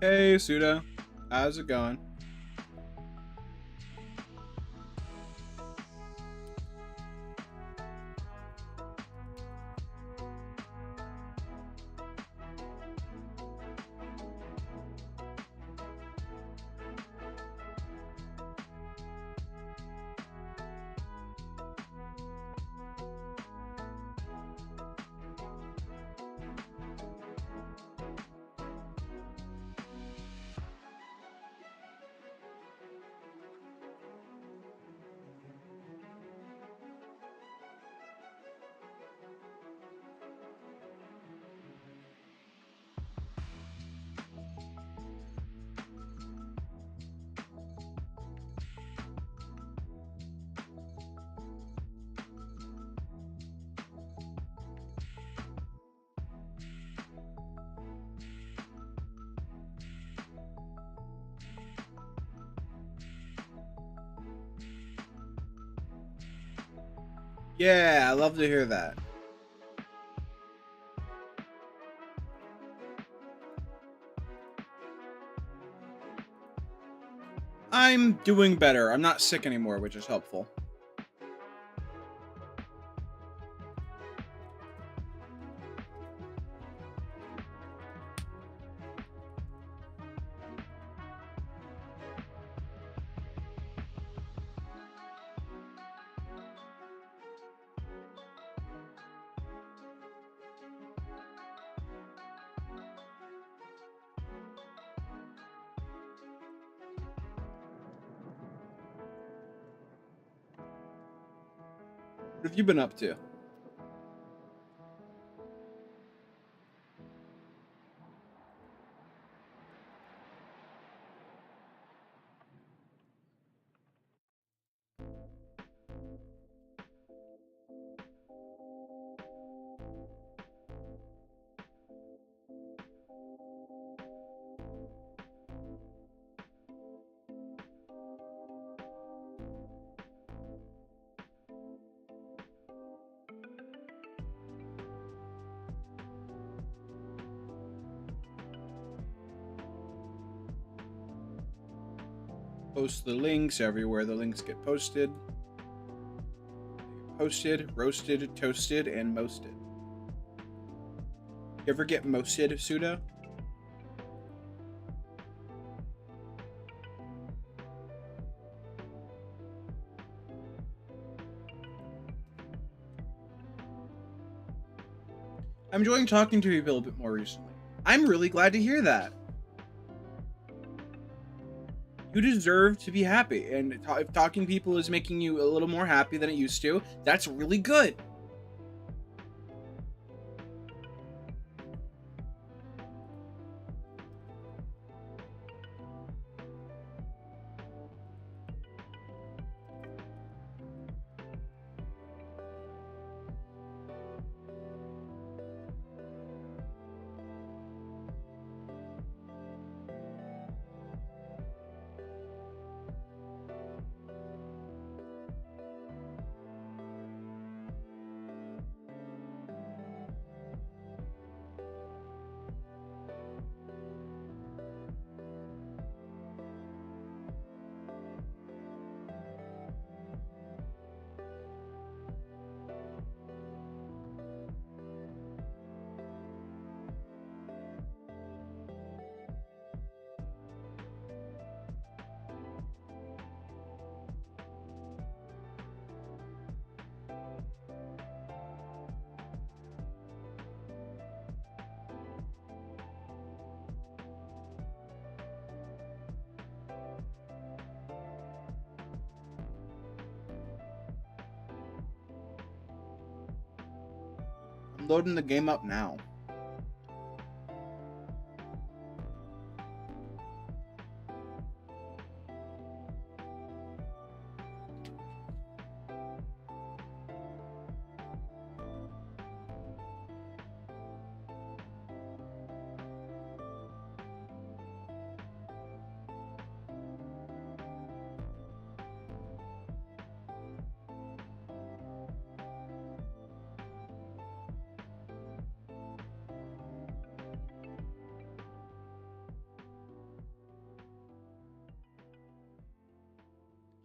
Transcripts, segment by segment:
Hey, Suda. How's it going? Yeah, I love to hear that. I'm doing better. I'm not sick anymore, which is helpful. What have you been up to? Post the links everywhere the links get posted. Posted, roasted, toasted, and mosted. You ever get mosted, Suda? I'm enjoying talking to people a bit more recently. I'm really glad to hear that. You deserve to be happy, and if talking to people is making you a little more happy than it used to, that's really good. I'm loading the game up now.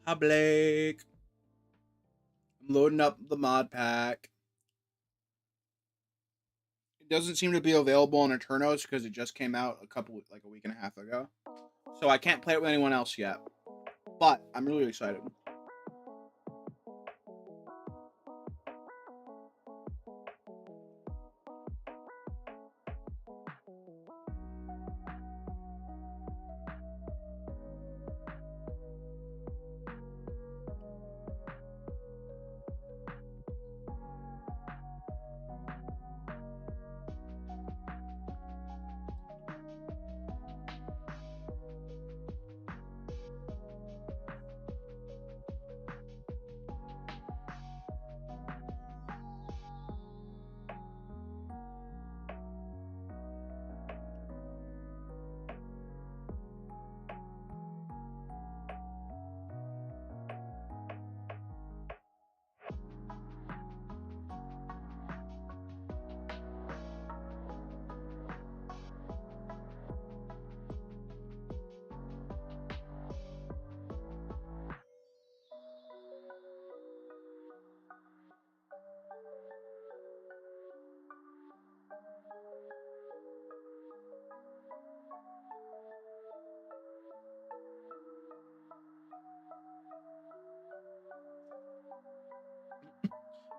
Hi, Blake. I'm loading up the mod pack. It doesn't seem to be available on Eternos because it just came out a week and a half ago. So I can't play it with anyone else yet. But I'm really excited.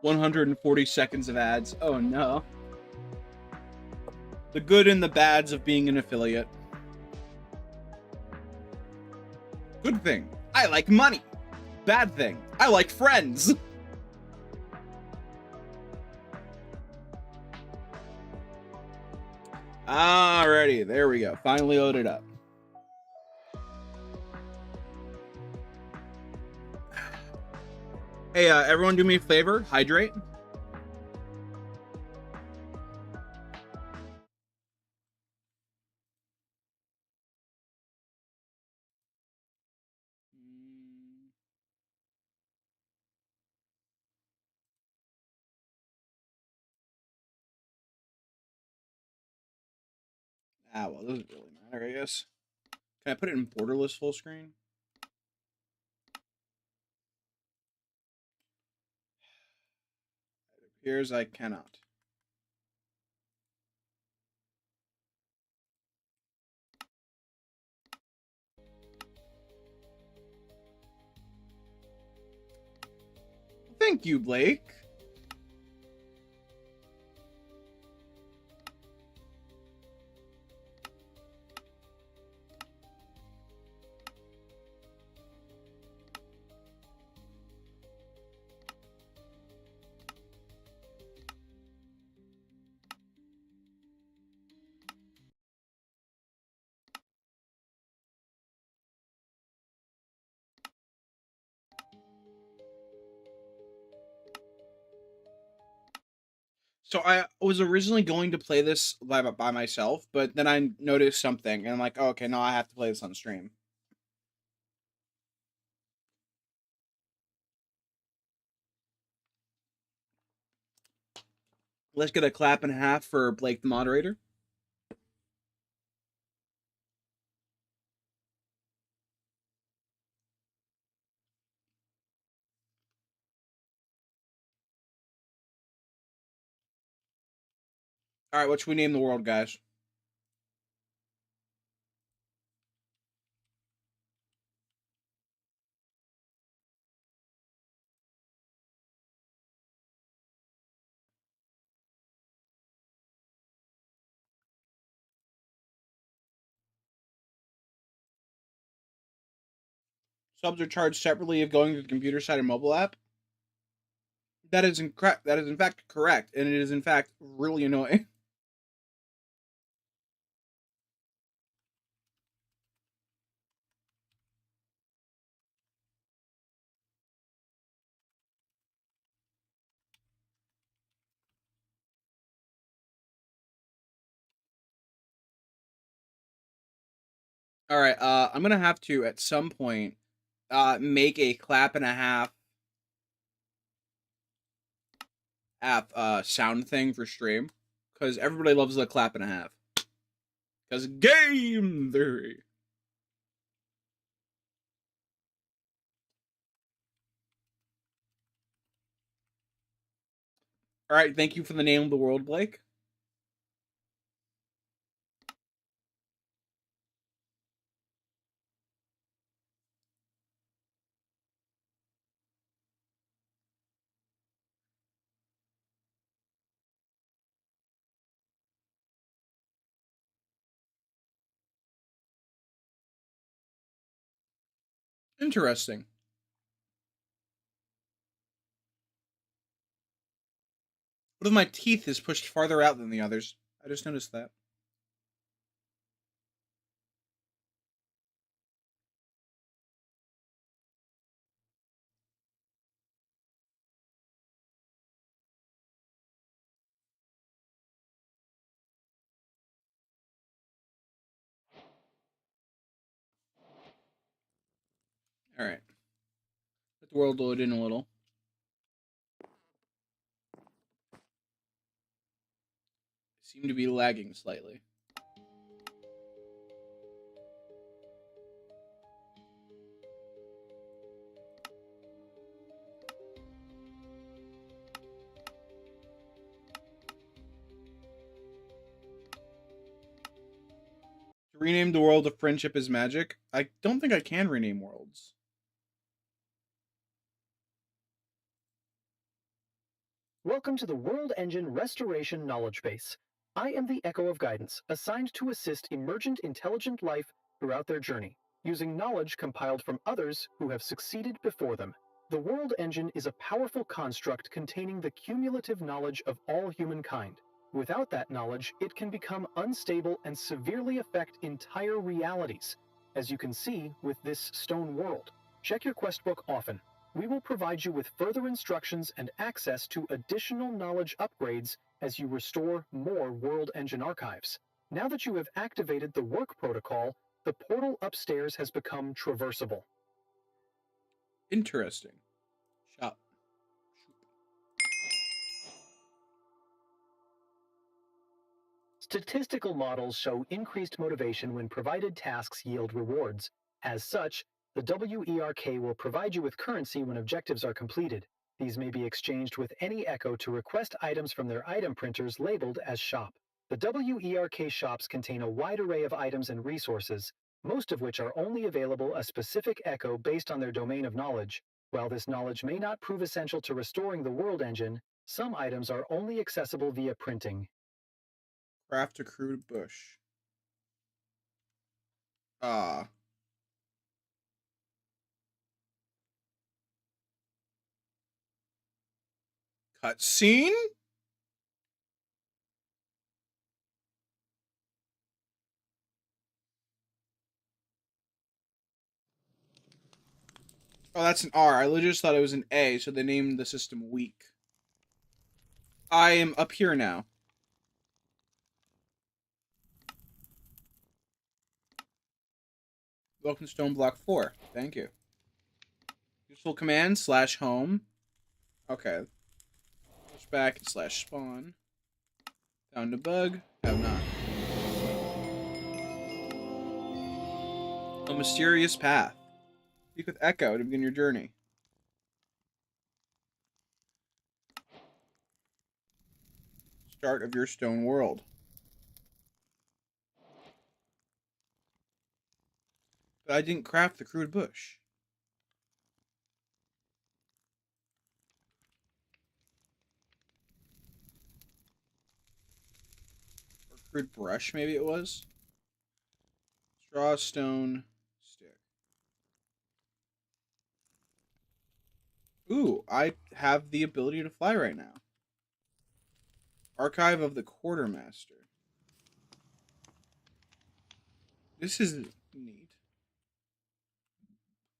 140 seconds of ads. Oh no. The good and the bads of being an affiliate. Good thing, I like money. Bad thing, I like friends. Alrighty, there we go. Finally loaded up. Hey, everyone do me a favor. Hydrate. Well, it doesn't really matter, I guess. Can I put it in borderless full screen? It appears I cannot. Thank you, Blake. So I was originally going to play this by myself, but then I noticed something, and I'm like, oh, okay, no, I have to play this on stream. Let's get a clap and a half for Blake, the moderator. All right, what should we name the world, guys? Subs are charged separately if going to the computer side and mobile app. That is incorrect. That is in fact correct, and it is in fact really annoying. All right, I'm gonna have to at some point make a clap and a half app sound thing for stream because everybody loves the clap and a half. Because game theory. All right, thank you for the name of the world, Blake. Interesting. One of my teeth is pushed farther out than the others. I just noticed that. All right. Let the world load in a little. Seem to be lagging slightly. To rename the world of friendship is magic. I don't think I can rename worlds. Welcome to the World Engine Restoration Knowledge Base. I am the Echo of Guidance, assigned to assist emergent intelligent life throughout their journey, using knowledge compiled from others who have succeeded before them. The World Engine is a powerful construct containing the cumulative knowledge of all humankind. Without that knowledge, it can become unstable and severely affect entire realities, as you can see with this stone world. Check your quest book often. We will provide you with further instructions and access to additional knowledge upgrades as you restore more World Engine archives. Now that you have activated the work protocol, the portal upstairs has become traversable. Interesting. Shop. Statistical models show increased motivation when provided tasks yield rewards. As such, the WERK will provide you with currency when objectives are completed. These may be exchanged with any Echo to request items from their item printers labeled as shop. The WERK shops contain a wide array of items and resources, most of which are only available a specific Echo based on their domain of knowledge. While this knowledge may not prove essential to restoring the World Engine, some items are only accessible via printing. Craft a crude bush. Ah. Cutscene? Oh, that's an R. I literally just thought it was an A, so they named the system weak. I am up here now. Welcome to Stoneblock 4. Thank you. Useful command /home. Okay. Push back and /spawn. Found a bug. Have not. A mysterious path. Speak with Echo to begin your journey. Start of your stone world. But I didn't craft the crude bush. Or crude brush, maybe it was. Straw, stone, stick. Ooh, I have the ability to fly right now. Archive of the Quartermaster. This is neat.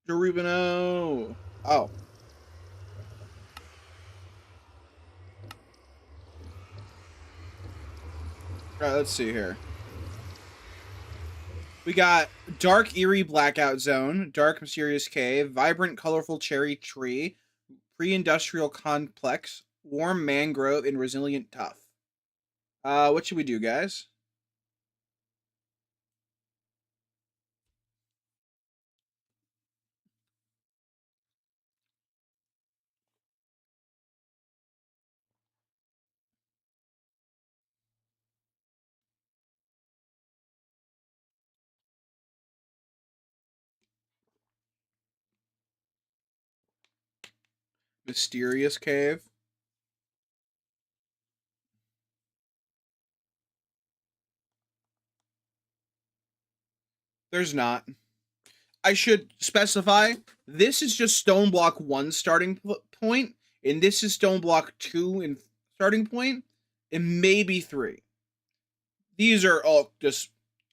Dorubino! Oh. Alright, let's see here. We got Dark Eerie Blackout Zone, Dark Mysterious Cave, Vibrant Colorful Cherry Tree, Pre-Industrial Complex, Warm Mangrove, and Resilient Tough. What should we do, guys? Mysterious cave. There's not. I should specify this is just Stoneblock 1 starting point, and this is Stoneblock 2 in starting point, and maybe 3. These are all just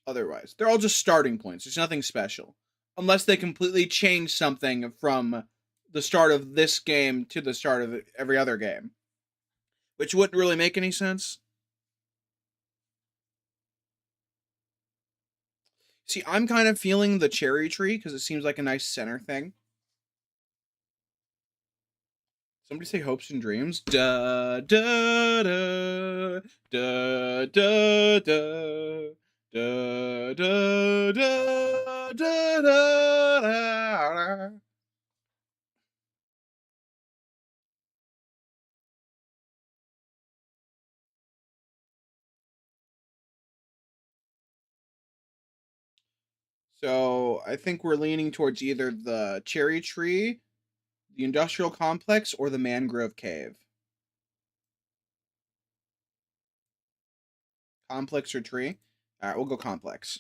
otherwise. They're all just starting points. There's nothing special. Unless they completely change something from the start of this game to the start of every other game, which wouldn't really make any sense. See, I'm kind of feeling the cherry tree because it seems like a nice center thing. Somebody say hopes and dreams. Da da da da da da da da da da da. So I think we're leaning towards either the cherry tree, the industrial complex, or the mangrove cave. Complex or tree? All right, we'll go complex.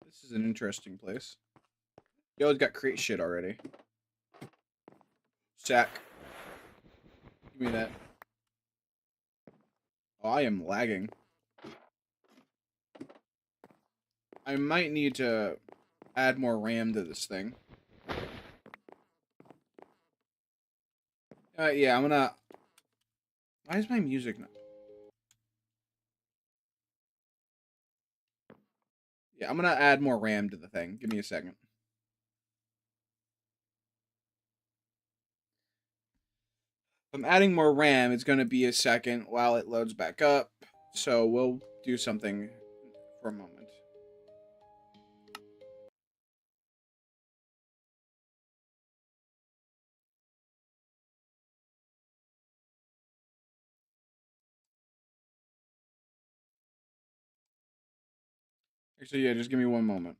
This is an interesting place. Yo, it's got create shit already. Sack. Give me that. Oh, I am lagging. I might need to add more RAM to this thing. Yeah, I'm gonna... Why is my music not... Yeah, I'm gonna add more RAM to the thing. Give me a second. If I'm adding more RAM, it's gonna be a second while it loads back up. So we'll do something for a moment. Actually, yeah, just give me one moment.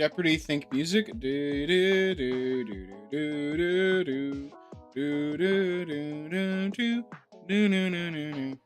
Jeopardy think music. Do do do do do do do do do do do do do do do do.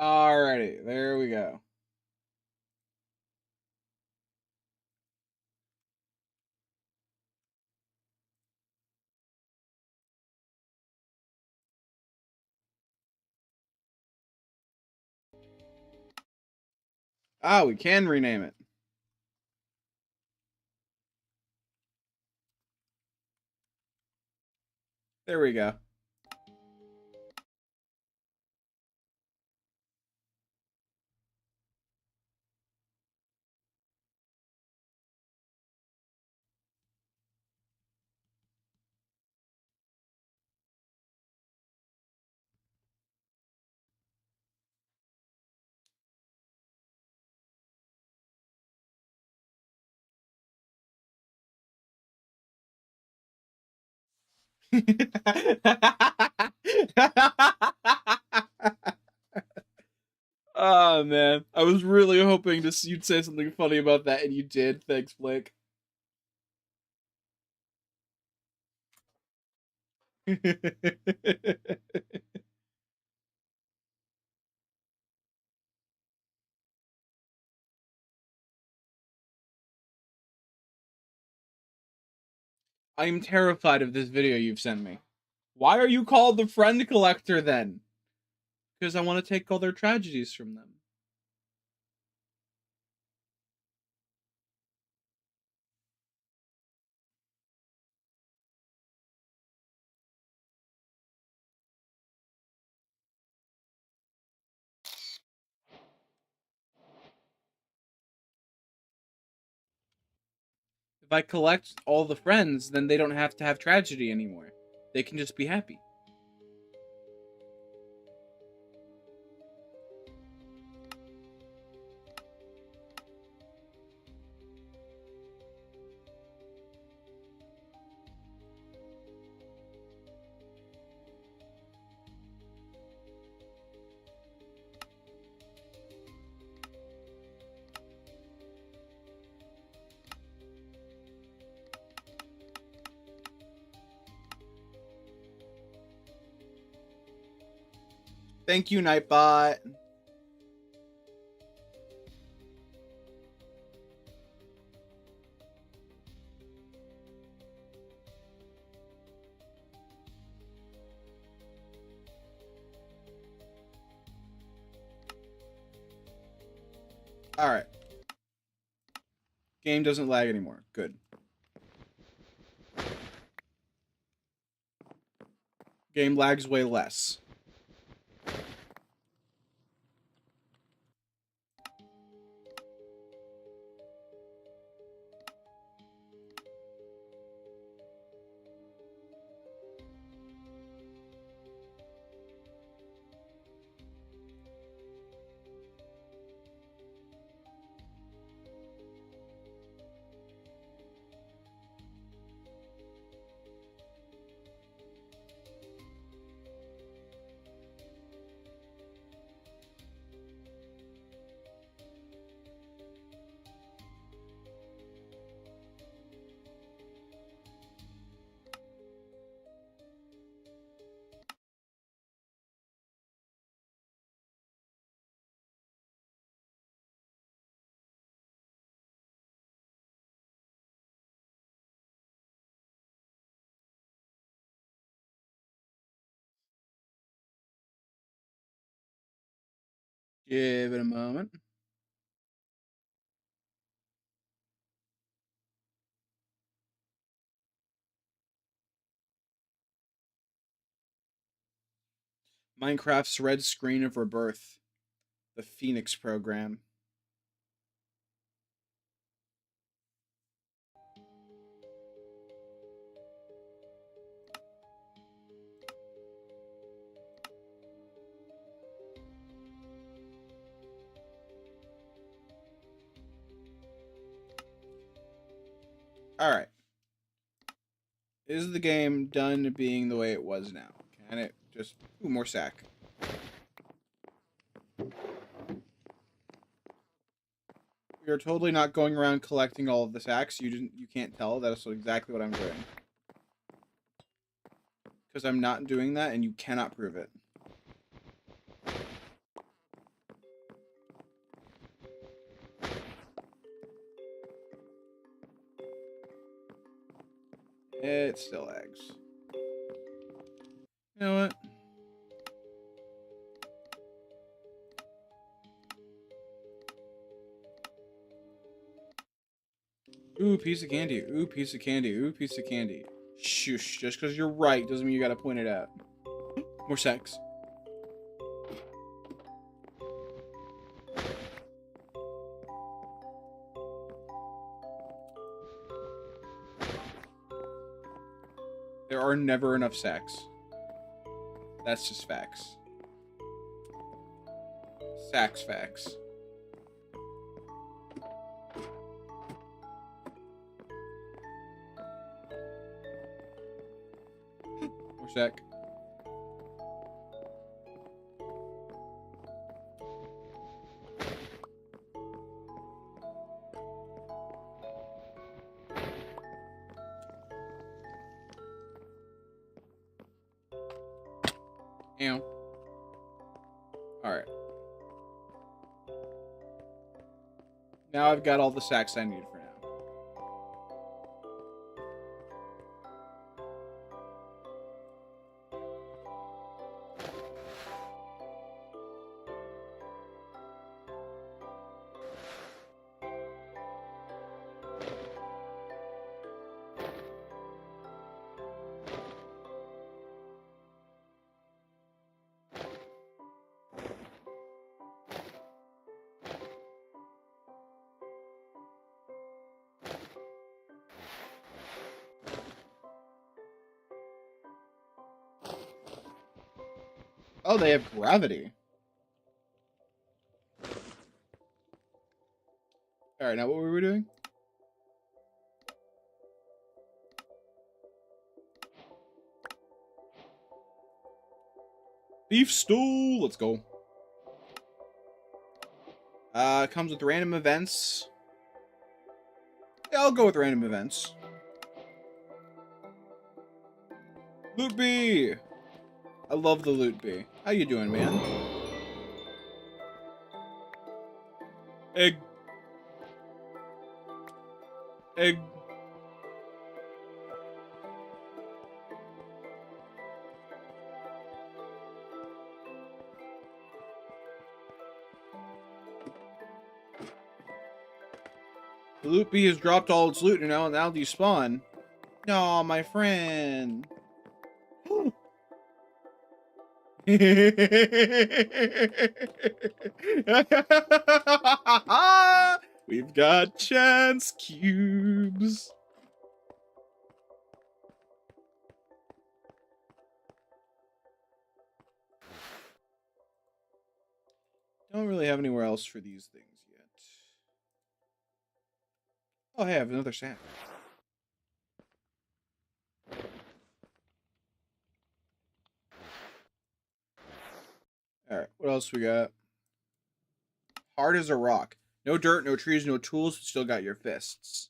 Alrighty, there we go. Ah, we can rename it. There we go. Oh man, I was really hoping to see you'd say something funny about that, and you did. Thanks, Blake. I'm terrified of this video you've sent me. Why are you called the friend collector then? Because I want to take all their tragedies from them. If I collect all the friends, then they don't have to have tragedy anymore. They can just be happy. Thank you, Nightbot. Alright. Game doesn't lag anymore. Good. Game lags way less. Give it a moment. Minecraft's red screen of rebirth. The Phoenix program. Alright. Is the game done being the way it was now? Can it just... Ooh, more sack. We are totally not going around collecting all of the sacks. You can't tell. That's exactly what I'm doing. Because I'm not doing that, and you cannot prove it. It still lags. You know what? Ooh, piece of candy. Ooh, piece of candy. Ooh, piece of candy. Shush. Just because you're right doesn't mean you gotta point it out. More sex. There are never enough sex. That's just facts. Sax facts. More sec. Ew. Alright. Now I've got all the sacks I need for now. Oh, they have gravity. Alright, now what were we doing? Beef stool! Let's go. Comes with random events. Yeah, I'll go with random events. Loot bee! I love the loot bee. How you doing, man? Egg. Egg. The loot bee has dropped all its loot and now despawn. No, my friend. We've got chance cubes. Don't really have anywhere else for these things yet. Oh, hey, I have another sack. Alright, what else we got? Hard as a rock. No dirt, no trees, no tools, but still got your fists.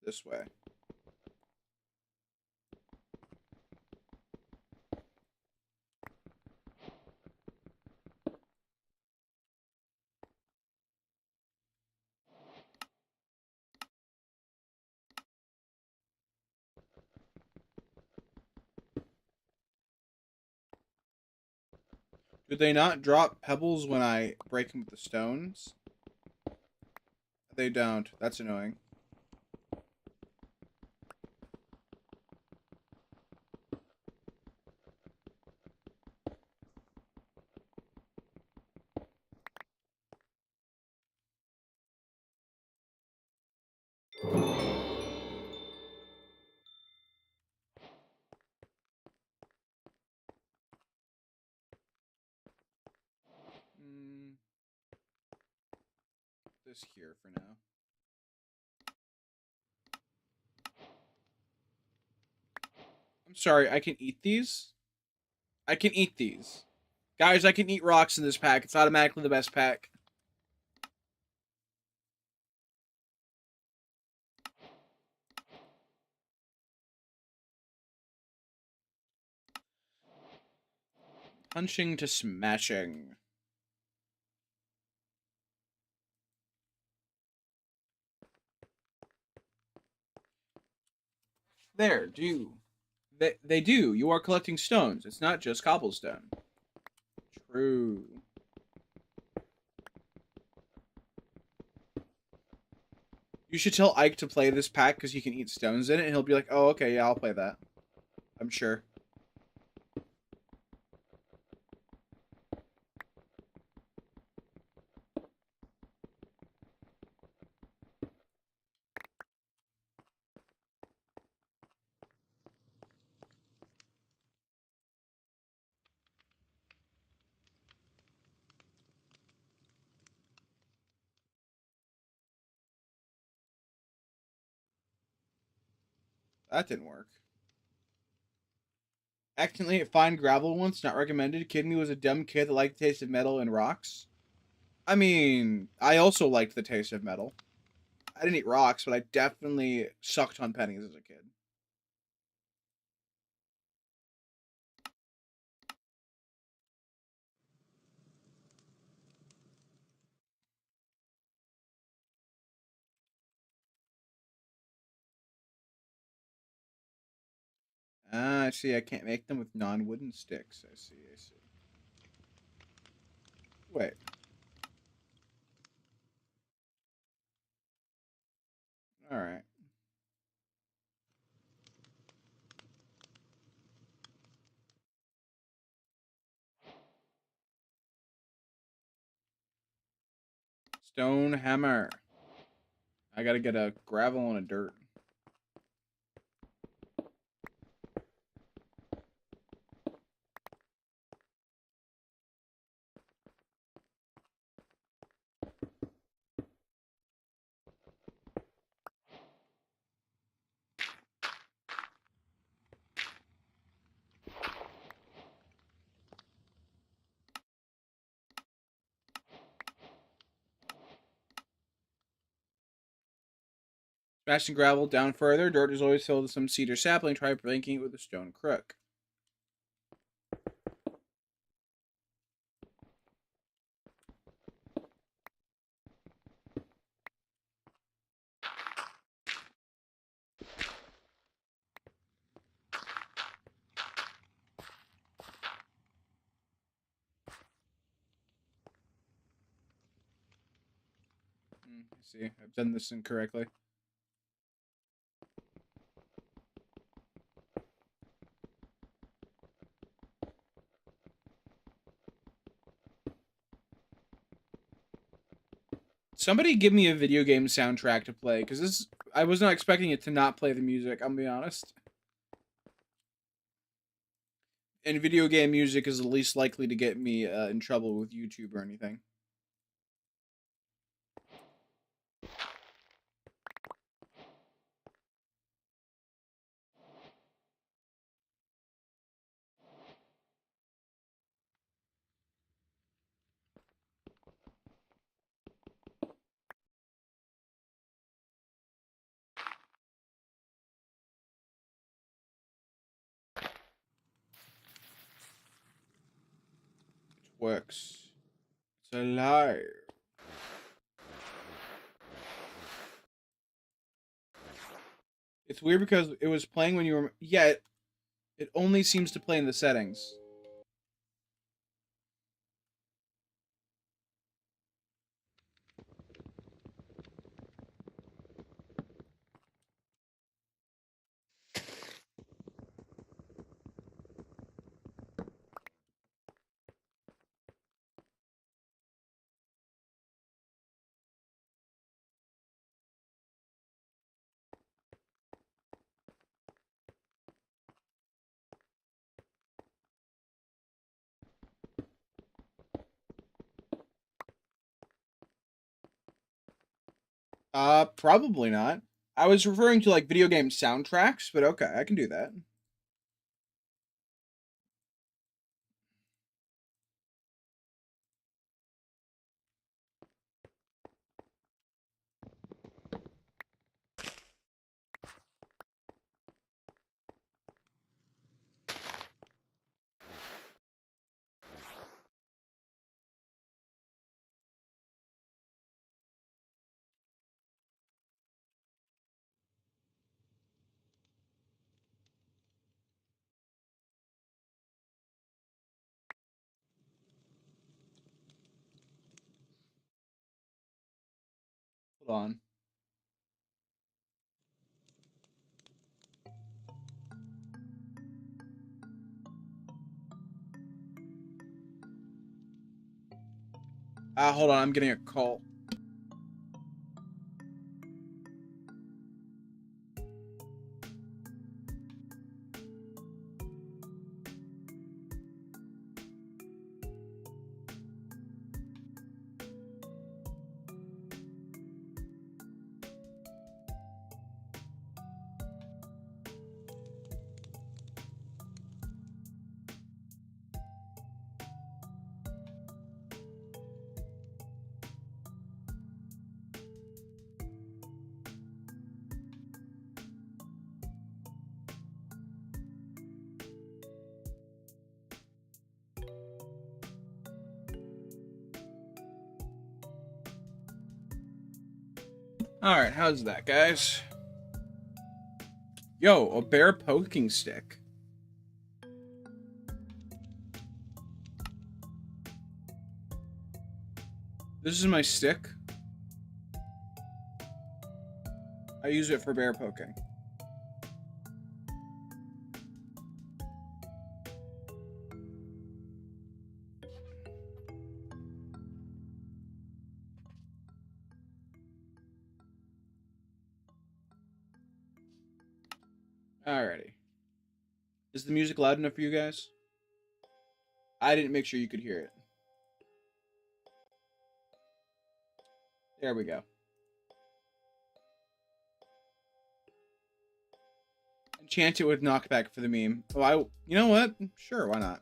This way. Do they not drop pebbles when I break them with the stones? They don't. That's annoying. This here for now. I'm sorry, I can eat these? I can eat these. Guys, I can eat rocks in this pack. It's automatically the best pack. Punching to smashing. There, do. They do. You are collecting stones. It's not just cobblestone. True. You should tell Ike to play this pack because he can eat stones in it, and he'll be like, oh, okay, yeah, I'll play that. I'm sure. That didn't work. Accidentally find gravel once, not recommended. Kid me was a dumb kid that liked the taste of metal and rocks. I mean, I also liked the taste of metal. I didn't eat rocks, but I definitely sucked on pennies as a kid. Ah, I see. I can't make them with non-wooden sticks. I see. I see. Wait. All right. Stone hammer. I gotta get a gravel and a dirt. Smashing gravel down further. Dirt is always filled with some cedar sapling. Try breaking it with a stone crook. I see. I've done this incorrectly. Somebody give me a video game soundtrack to play, because this I was not expecting it to not play the music, I'm being honest. And video game music is the least likely to get me in trouble with YouTube or anything. It works. It's alive. It's weird because it was playing when you were... Yeah, it only seems to play in the settings. Probably not. I was referring to like video game soundtracks, but okay, I can do that. Hold on. Hold on. I'm getting a call. Alright, how's that, guys? Yo, a bear poking stick. This is my stick. I use it for bear poking. Alrighty. Is the music loud enough for you guys? I didn't make sure you could hear it. There we go. Enchant it with knockback for the meme. Oh, you know what? Sure, why not?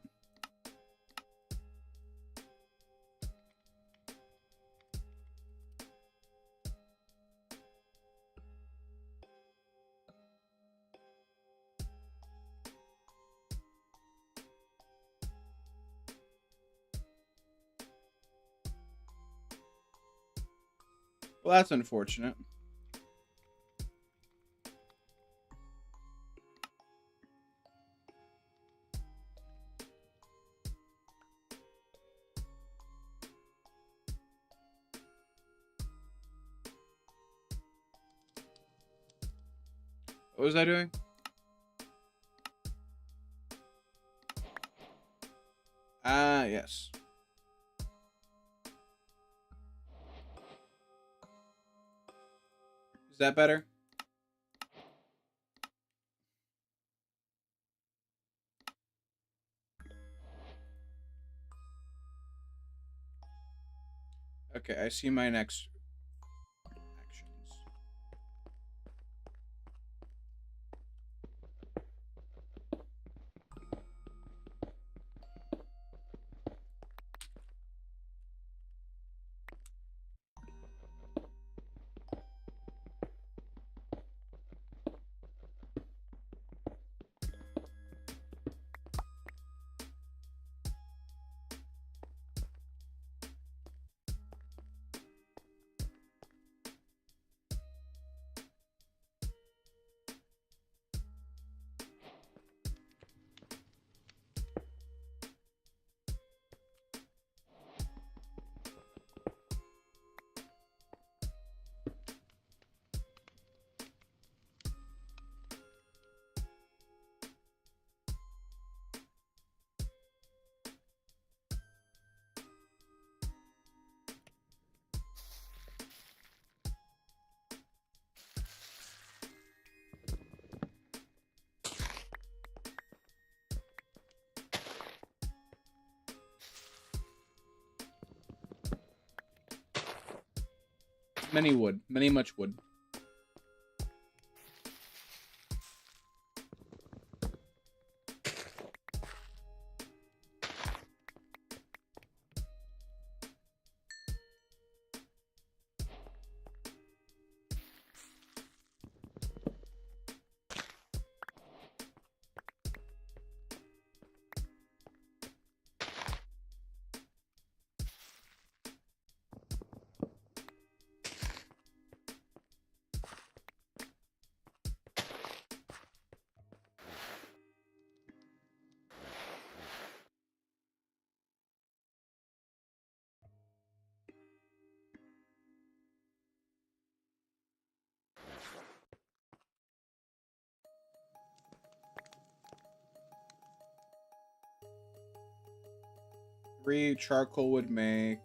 Well, that's unfortunate. What was I doing? Yes. Is that better? Okay, I see my next actions. Many wood. Many much wood. 3 charcoal would make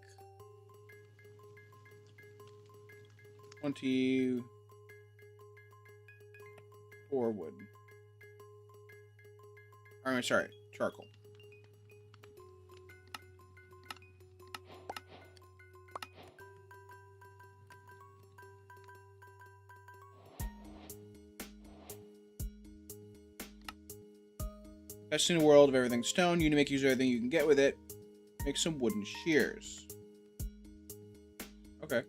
24 wood. I'm sorry, charcoal. Best in the world of everything stone. You need to make use of everything you can get with it. Make some wooden shears. Okay.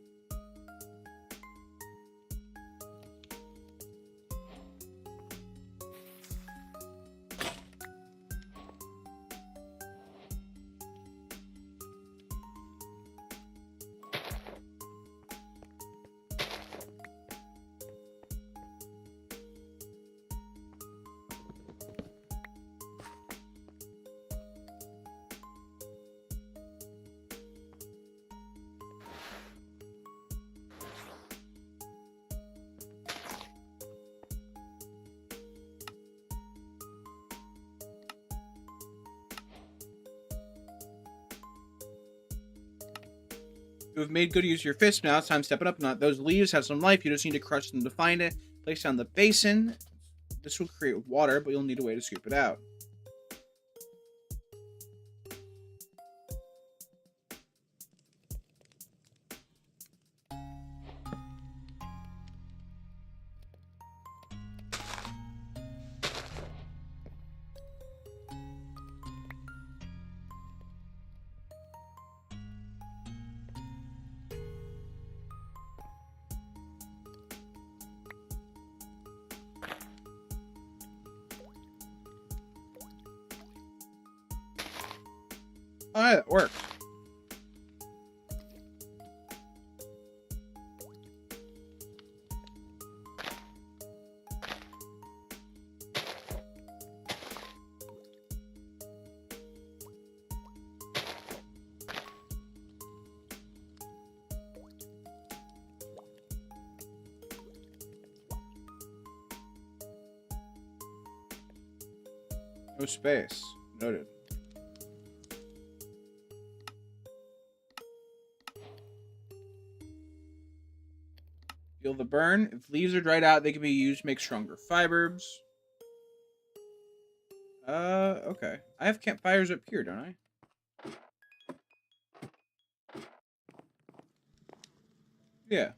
You have made good use of your fist. Now it's time to step it up. Not those leaves have some life. You just need to crush them to find it. Place down the basin. This will create water, but you'll need a way to scoop it out. Oh, yeah, that worked. No space. Noted. Feel the burn. If leaves are dried out, they can be used to make stronger fibers. Okay. I have campfires up here, don't I? Yeah.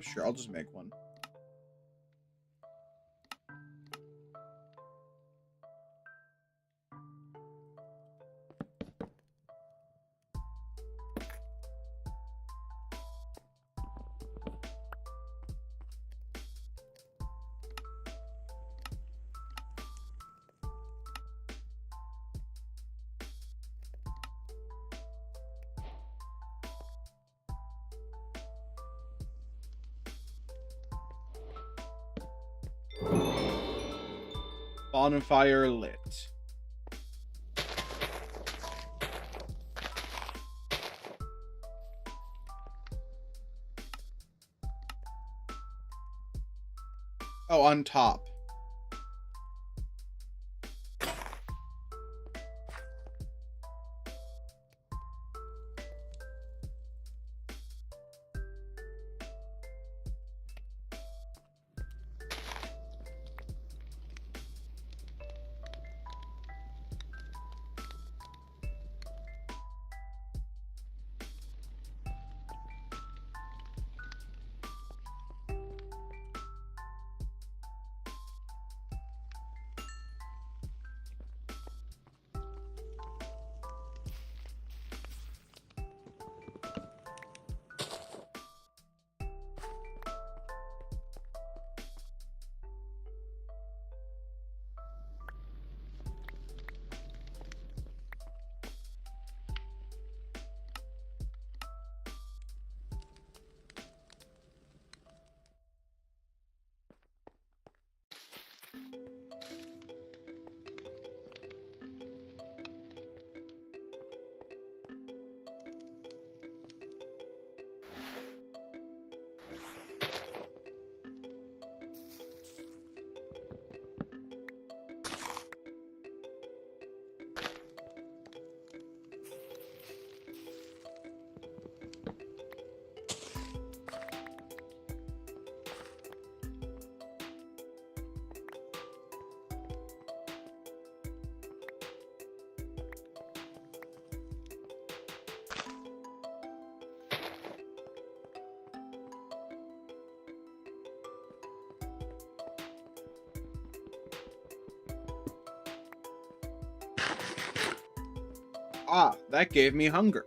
Sure, I'll just make one. Bonfire lit. Oh, on top. Ah, that gave me hunger.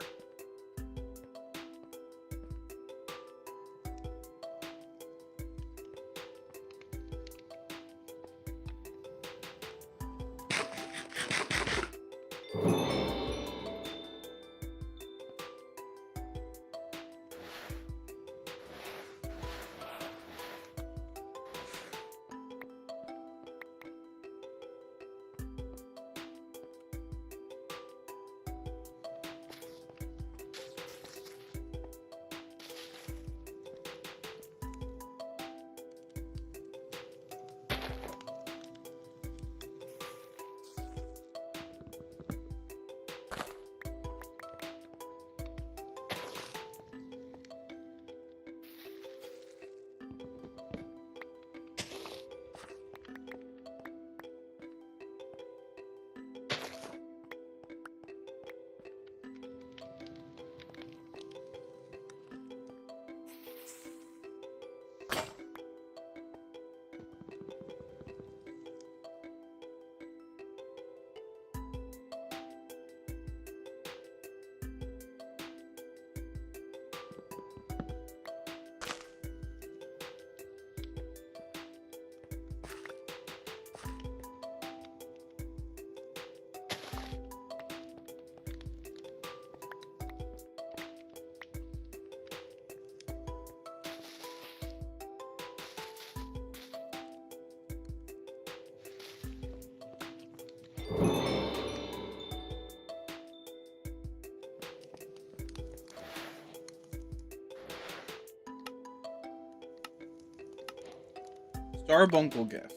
Starbuncle gift.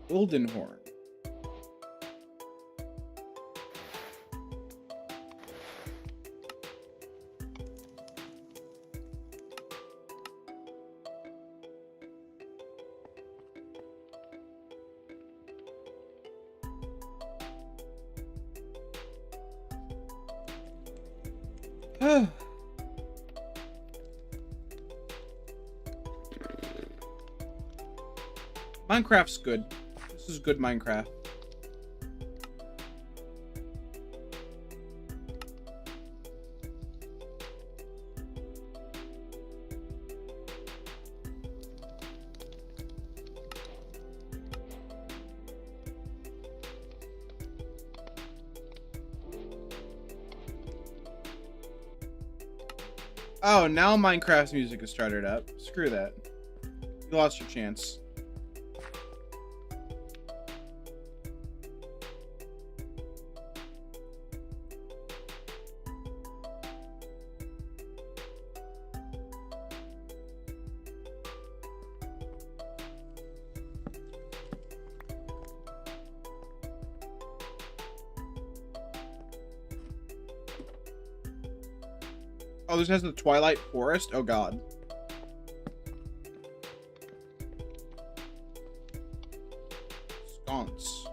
Ildenhorn. Minecraft's good. This is good Minecraft. Oh, now Minecraft's music has started up. Screw that. You lost your chance. Oh, this has the Twilight Forest? Oh, God. Sconce.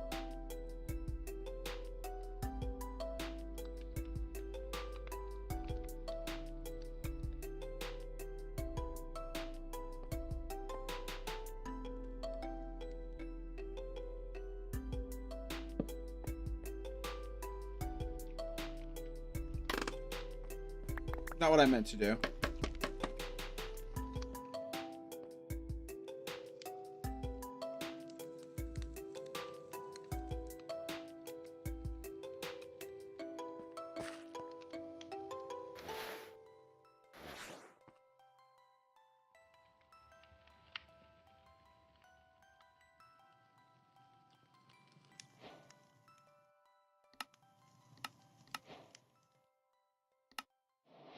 Not what I meant to do.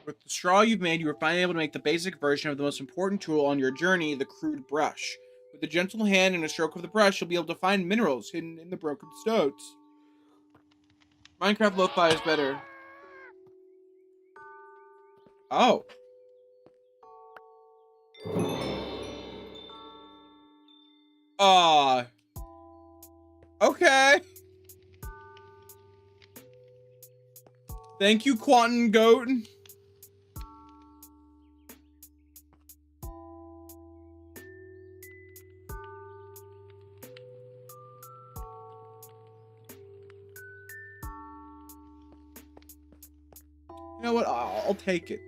With the straw you've made, you are finally able to make the basic version of the most important tool on your journey, the crude brush. With a gentle hand and a stroke of the brush, you'll be able to find minerals hidden in the broken stones. Minecraft Lo-Fi is better. Oh. Okay. Thank you, Quantum Goat. You know what? I'll take it.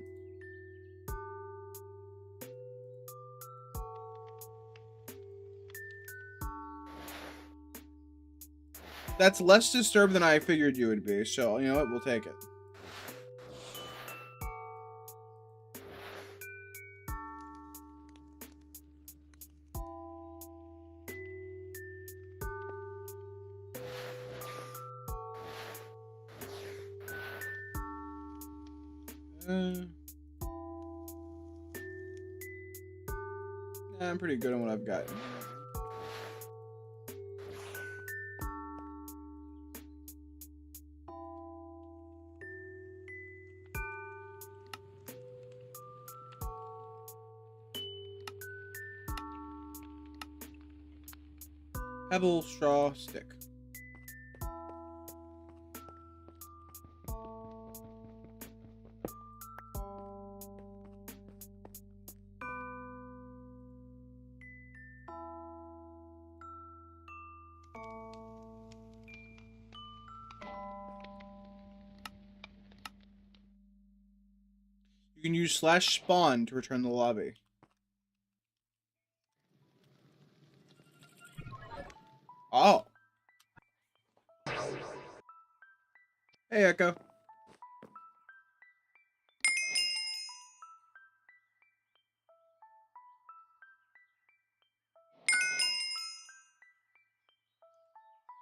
That's less disturbed than I figured you would be, so you know what? We'll take it. I'm pretty good on what I've got. Pebble, straw, stick. You can use /spawn to return the lobby. Oh. Hey, Echo.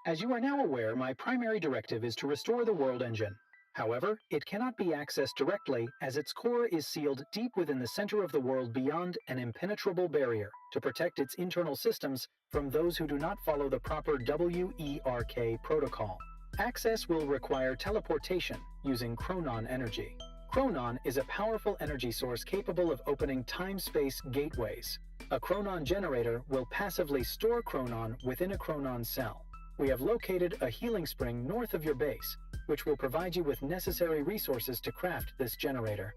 As you are now aware, my primary directive is to restore the world engine. However, it cannot be accessed directly as its core is sealed deep within the center of the world beyond an impenetrable barrier to protect its internal systems from those who do not follow the proper WERK protocol. Access will require teleportation using chronon energy. Chronon is a powerful energy source capable of opening time-space gateways. A chronon generator will passively store chronon within a chronon cell. We have located a healing spring north of your base, which will provide you with necessary resources to craft this generator.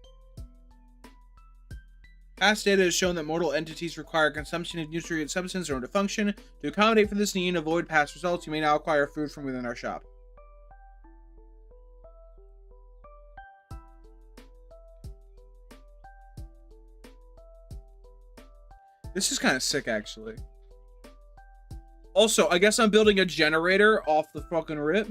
Past data has shown that mortal entities require consumption of nutrient substance in order to function. To accommodate for this need and avoid past results, you may now acquire food from within our shop. This is kind of sick, actually. Also, I guess I'm building a generator off the fucking rip.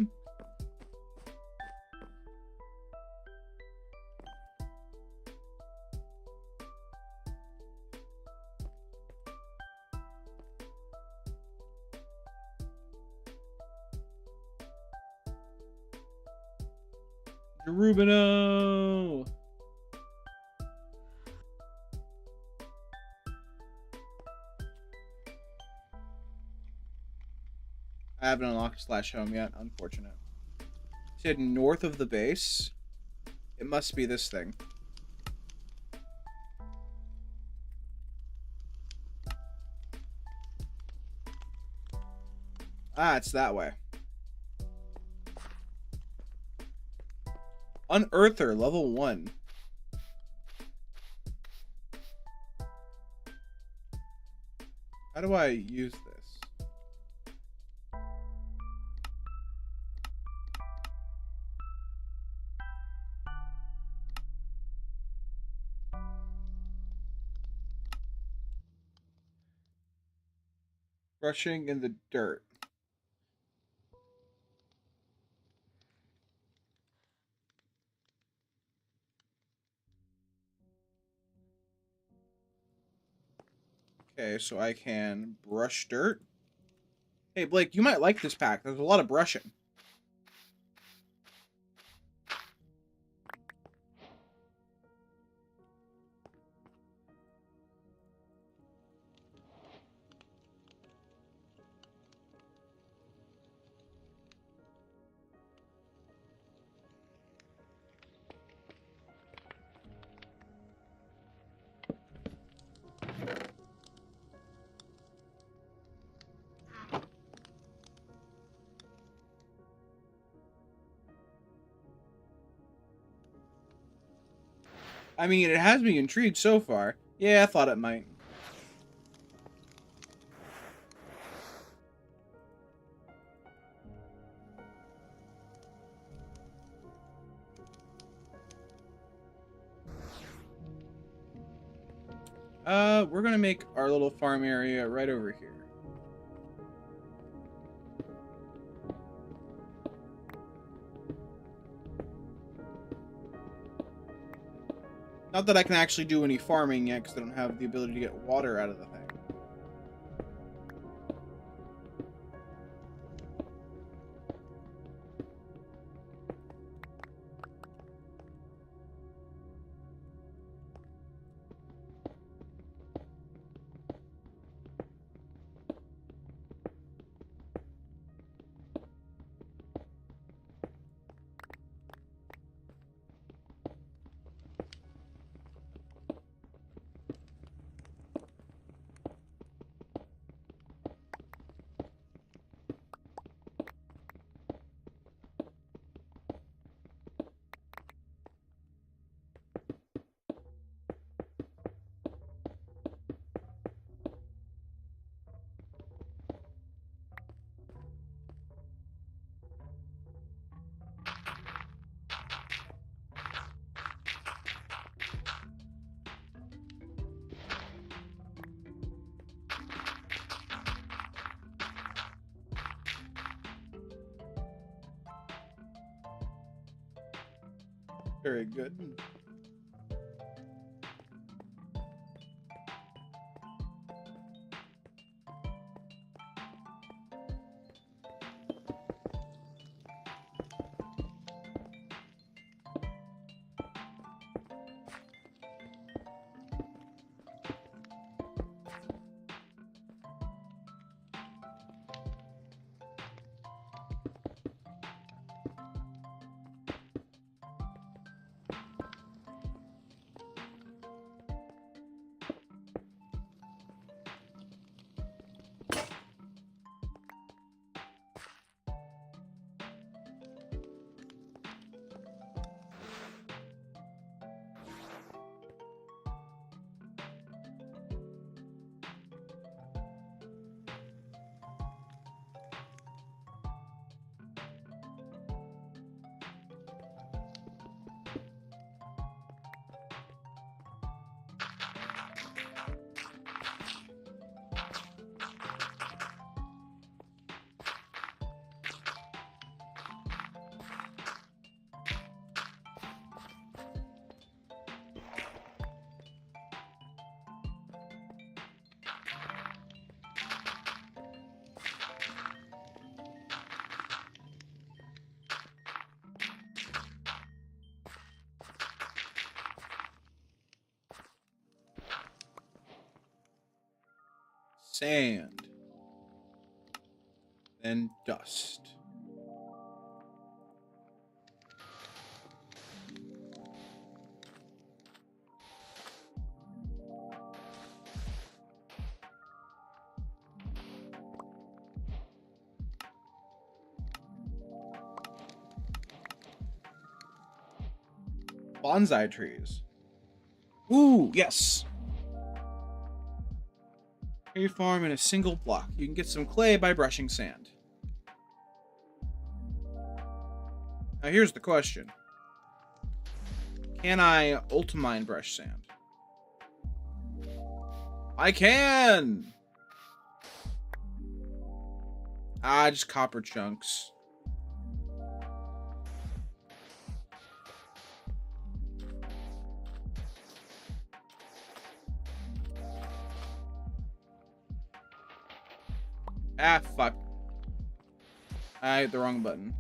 Rubino. I haven't unlocked /home yet, unfortunate. It said north of the base. It must be this thing. Ah, it's that way. Unearther, level 1. How do I use this? Brushing in the dirt. Okay, so I can brush dirt. Hey, Blake, you might like this pack. There's a lot of brushing. I mean, it has me intrigued so far. Yeah, I thought it might. We're gonna make our little farm area right over here. Not that I can actually do any farming yet, because I don't have the ability to get water out of the thing. Very good. Sand. Then dust. Bonsai trees. Ooh, yes. Tree farm in a single block. You can get some clay by brushing sand. Now here's the question. Can I ultimine brush sand? I can! Ah, just copper chunks. Ah, fuck. I hit the wrong button.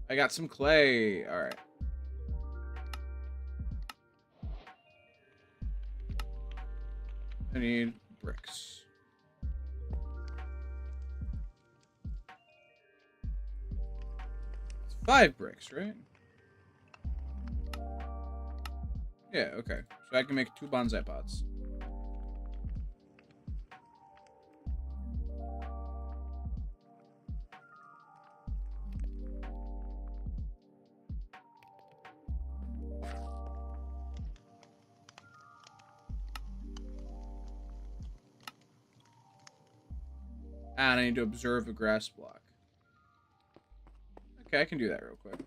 I got some clay. All right. I need bricks. It's 5 bricks, right? Yeah, okay. So I can make 2 bonsai pots. And I need to observe a grass block. Okay, I can do that real quick.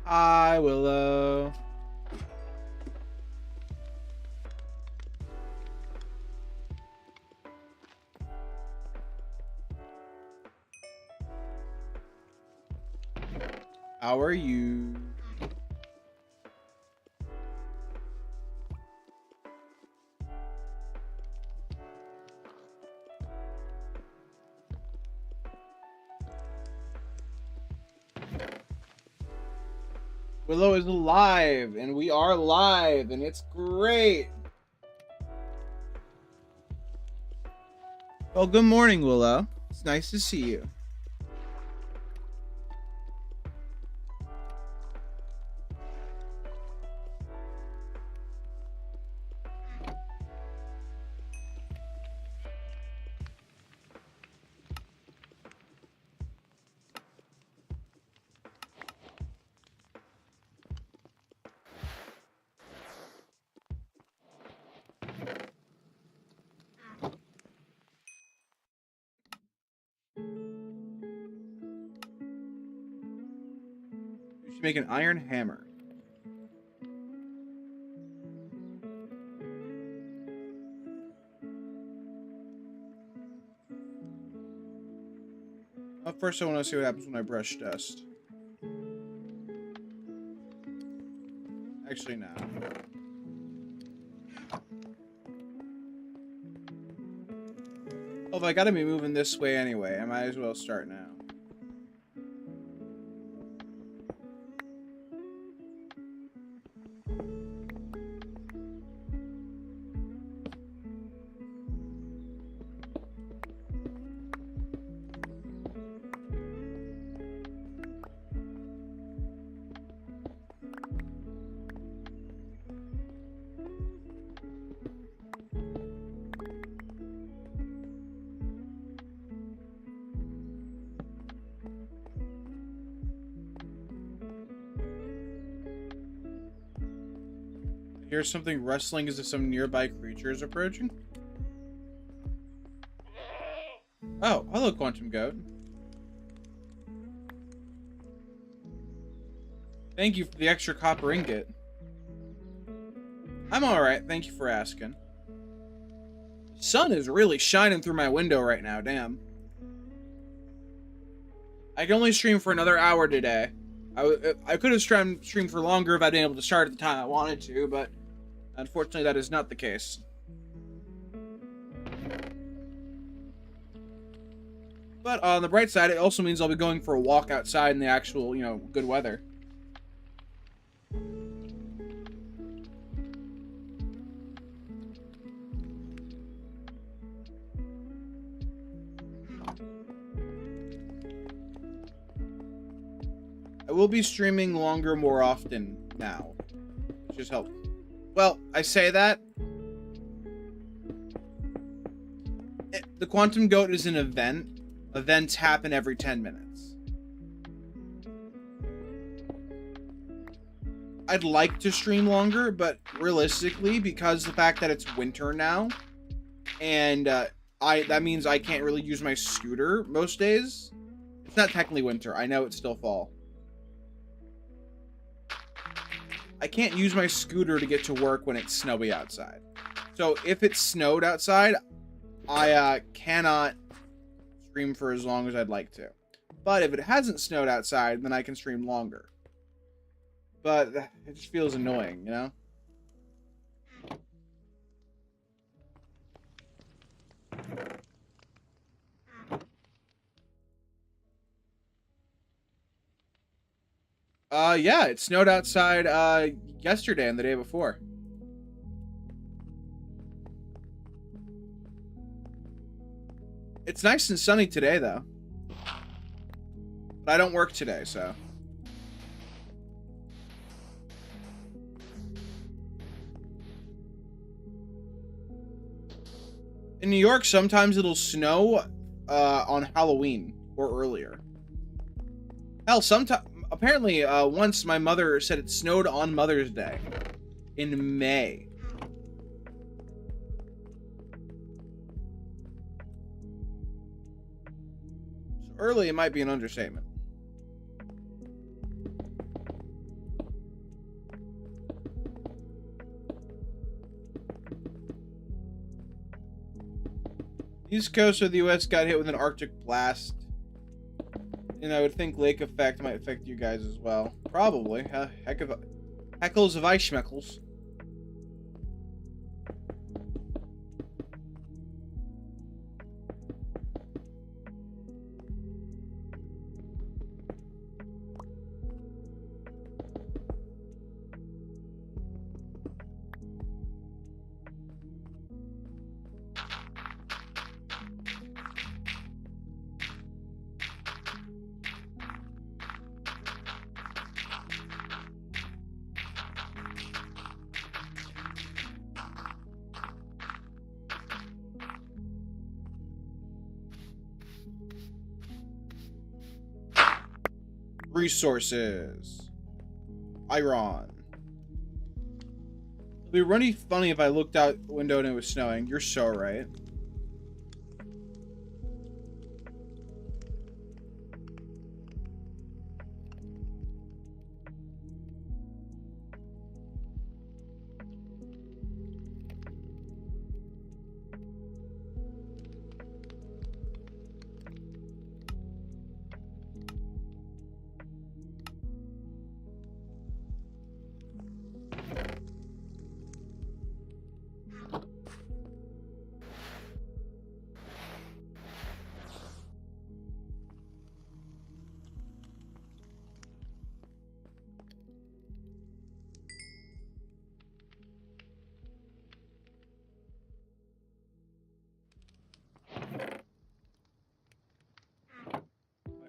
Hi, Willow. How are you? Willow is alive, and we are live, and it's great. Well, good morning, Willow. It's nice to see you. You should make an iron hammer. Well, first, I want to see what happens when I brush dust. Actually, no. Although I gotta be moving this way anyway, I might as well start now. Hear something rustling as if some nearby creature is approaching. Oh, hello, Quantum Goat. Thank you for the extra copper ingot. I'm alright, thank you for asking. The sun is really shining through my window right now, damn. I can only stream for another hour today. I could have streamed for longer if I'd been able to start at the time I wanted to, but unfortunately that is not the case. But on the bright side, it also means I'll be going for a walk outside in the actual, good weather. I will be streaming longer more often now. Which just help. Well, I say that. The Quantum Goat is an event. Events happen every 10 minutes. I'd like to stream longer, but realistically, because the fact that it's winter now, and that means I can't really use my scooter most days. It's not technically winter. I know it's still fall. I can't use my scooter to get to work when it's snowy outside. So if it's snowed outside, I cannot stream for as long as I'd like to. But if it hasn't snowed outside, then I can stream longer. But it just feels annoying, you know? Yeah, it snowed outside yesterday and the day before. It's nice and sunny today, though. But I don't work today, so. In New York, sometimes it'll snow on Halloween or earlier. Hell, apparently, once my mother said it snowed on Mother's Day in May. So early, it might be an understatement. East Coast of the U.S. got hit with an Arctic blast. And I would think lake effect might affect you guys as well. Probably. Heckles of ice schmeckles. Resources. Iron. It'd be really funny if I looked out the window and it was snowing. You're so right.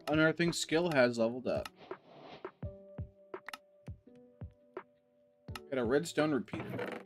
Unearthing skill has leveled up. Got a redstone repeater box.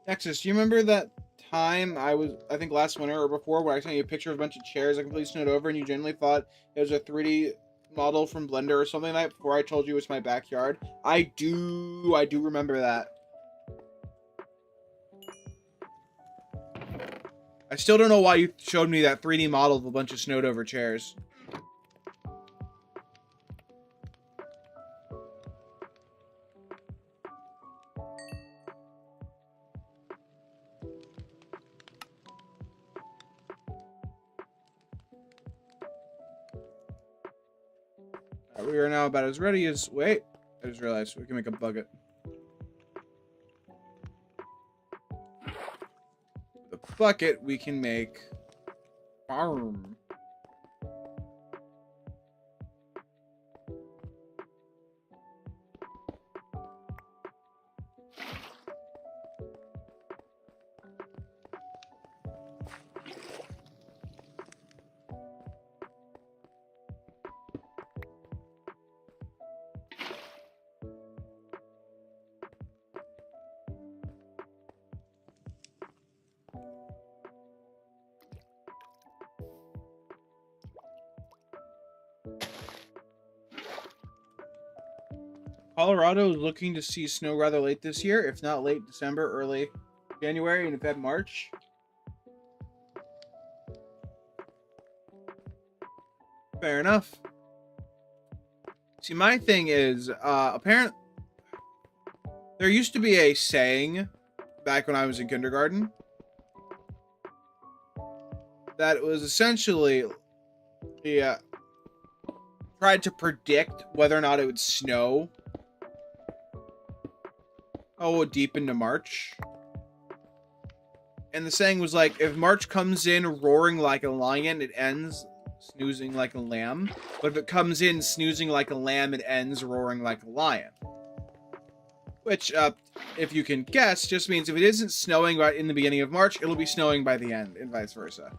Nexus, do you remember that time I think last winter or before, when I sent you a picture of a bunch of chairs I completely snowed over and you genuinely thought it was a 3D model from Blender or something like that before I told you it's my backyard? I do remember that. I still don't know why you showed me that 3D model of a bunch of snowed over chairs. We are now about as ready as... Wait. I just realized we can make a bucket. The bucket, we can make... farm. Colorado is looking to see snow rather late this year, if not late December, early January, and Feb, March. Fair enough. See, my thing is, apparently, there used to be a saying back when I was in kindergarten that was essentially, tried to predict whether or not it would snow. Oh, deep into March. And the saying was like, if March comes in roaring like a lion, it ends snoozing like a lamb. But if it comes in snoozing like a lamb, it ends roaring like a lion. Which, if you can guess, just means if it isn't snowing right in the beginning of March, it'll be snowing by the end, and vice versa.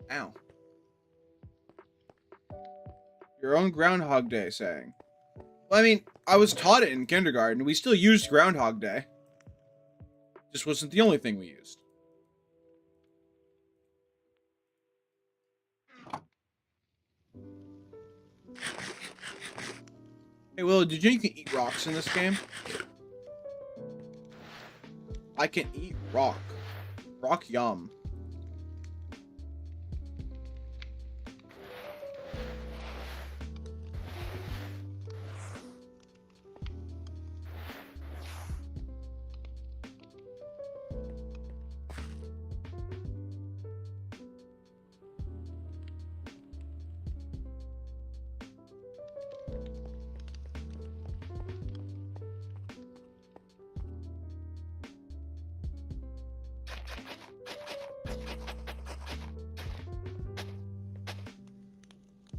Ow. Your own Groundhog Day saying. Well, I mean, I was taught it in kindergarten. We still used Groundhog Day. Just wasn't the only thing we used. Hey, Willow, did you know you can eat rocks in this game? I can eat rock. Rock yum.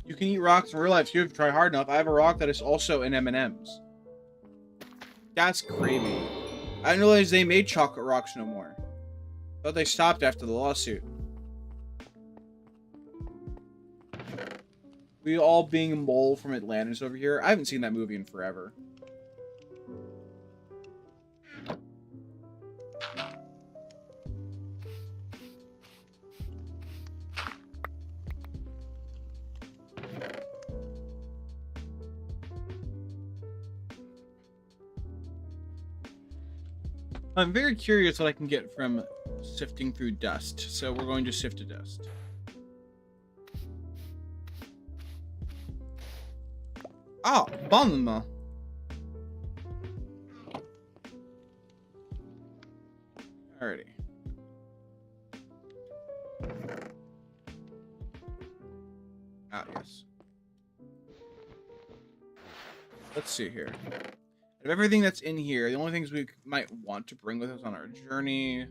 You can eat rocks in real life, so you have to try hard enough. I have a rock that is also in M&M's. That's crazy. I didn't realize they made chocolate rocks no more. Thought they stopped after the lawsuit. We all being a mole from Atlantis over here. I haven't seen that movie in forever. I'm very curious what I can get from sifting through dust, so we're going to sift to dust. Ah, bomb! Alrighty. Ah, yes. Let's see here. Of everything that's in here, the only things we might want to bring with us on our journey.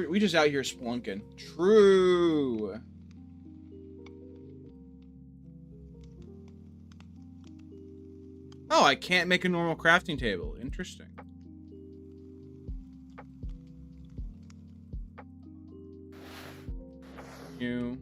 We just out here splunking. True. Oh, I can't make a normal crafting table. Interesting. You.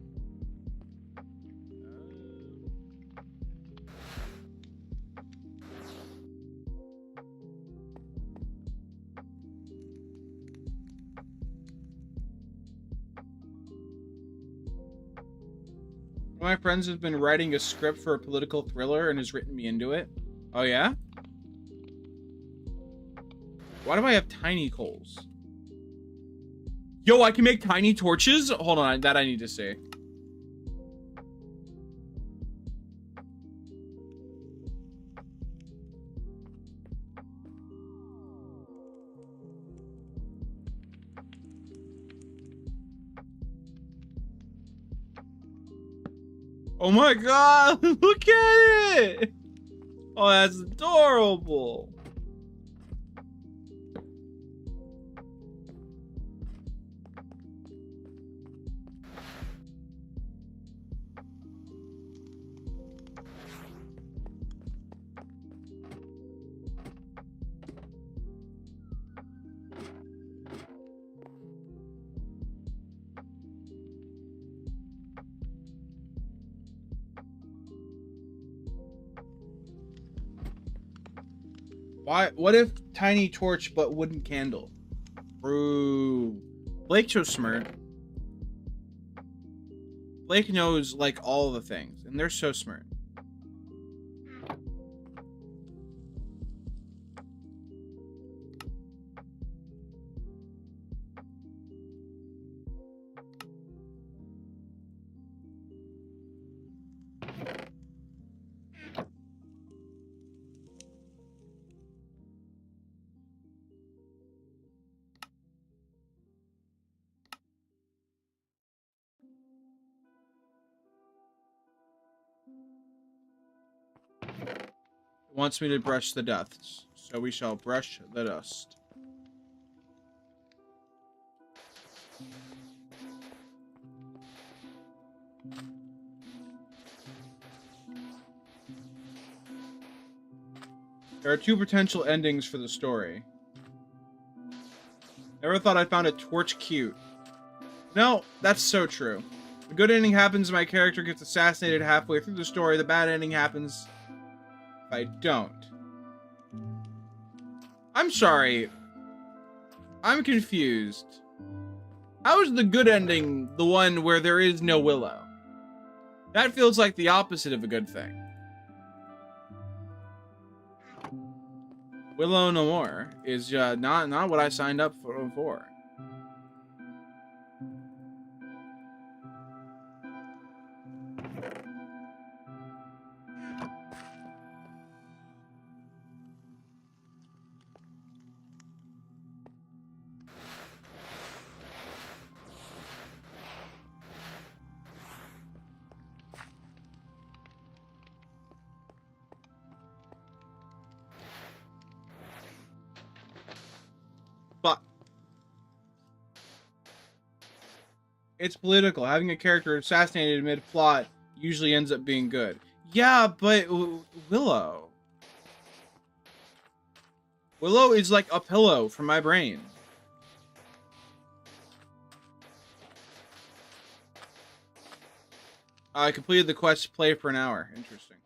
One of my friends has been writing a script for a political thriller and has written me into it. Oh, yeah? Why do I have tiny coals? Yo, I can make tiny torches? Hold on, that I need to see. Oh my god, look at it! Oh, that's adorable. Why? What if tiny torch but wooden candle? Bro, Blake's so smart. Blake knows like all the things, and they're so smart. Wants me to brush the dust, so we shall brush the dust. There are two potential endings for the story. Never thought I found a torch cute. No, that's so true. The good ending happens when my character gets assassinated halfway through the story. The bad ending happens if I don't. I'm sorry. I'm confused. How is the good ending the one where there is no Willow? That feels like the opposite of a good thing. Willow no more is not what I signed up for. But it's political. Having a character assassinated mid-plot usually ends up being good. Yeah, but Willow. Willow is like a pillow for my brain. I completed the quest to play for an hour. Interesting.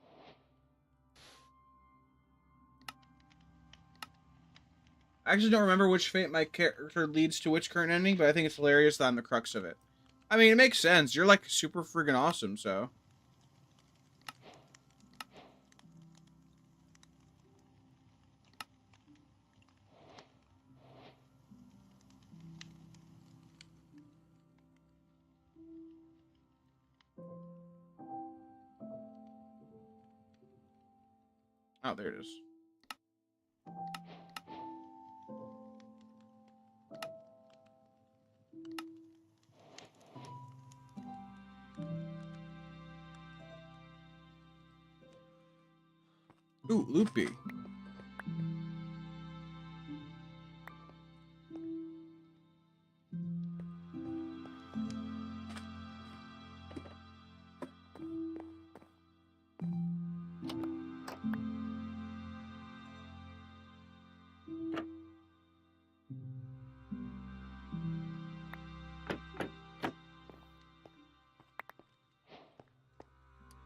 I actually don't remember which fate my character leads to which current ending, but I think it's hilarious that I'm the crux of it. I mean, it makes sense. You're like super friggin' awesome, so. Oh, there it is. Ooh, loopy.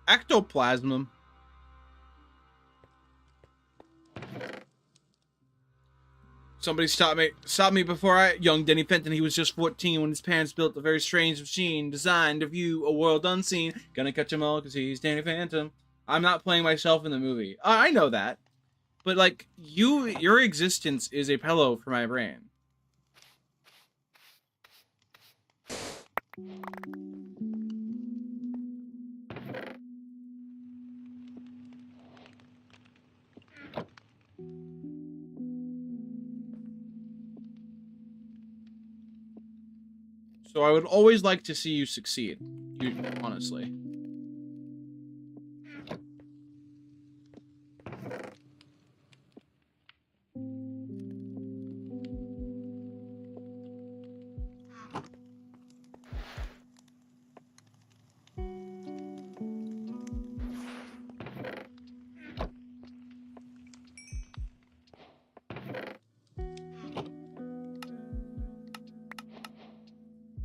Ectoplasm. Somebody stop me before young Denny Fenton, he was just 14 when his parents built a very strange machine designed to view a world unseen. Gonna catch 'em all because he's Danny Phantom. I'm not playing myself in the movie. I know that. But, like, your existence is a pillow for my brain. So I would always like to see you succeed, honestly.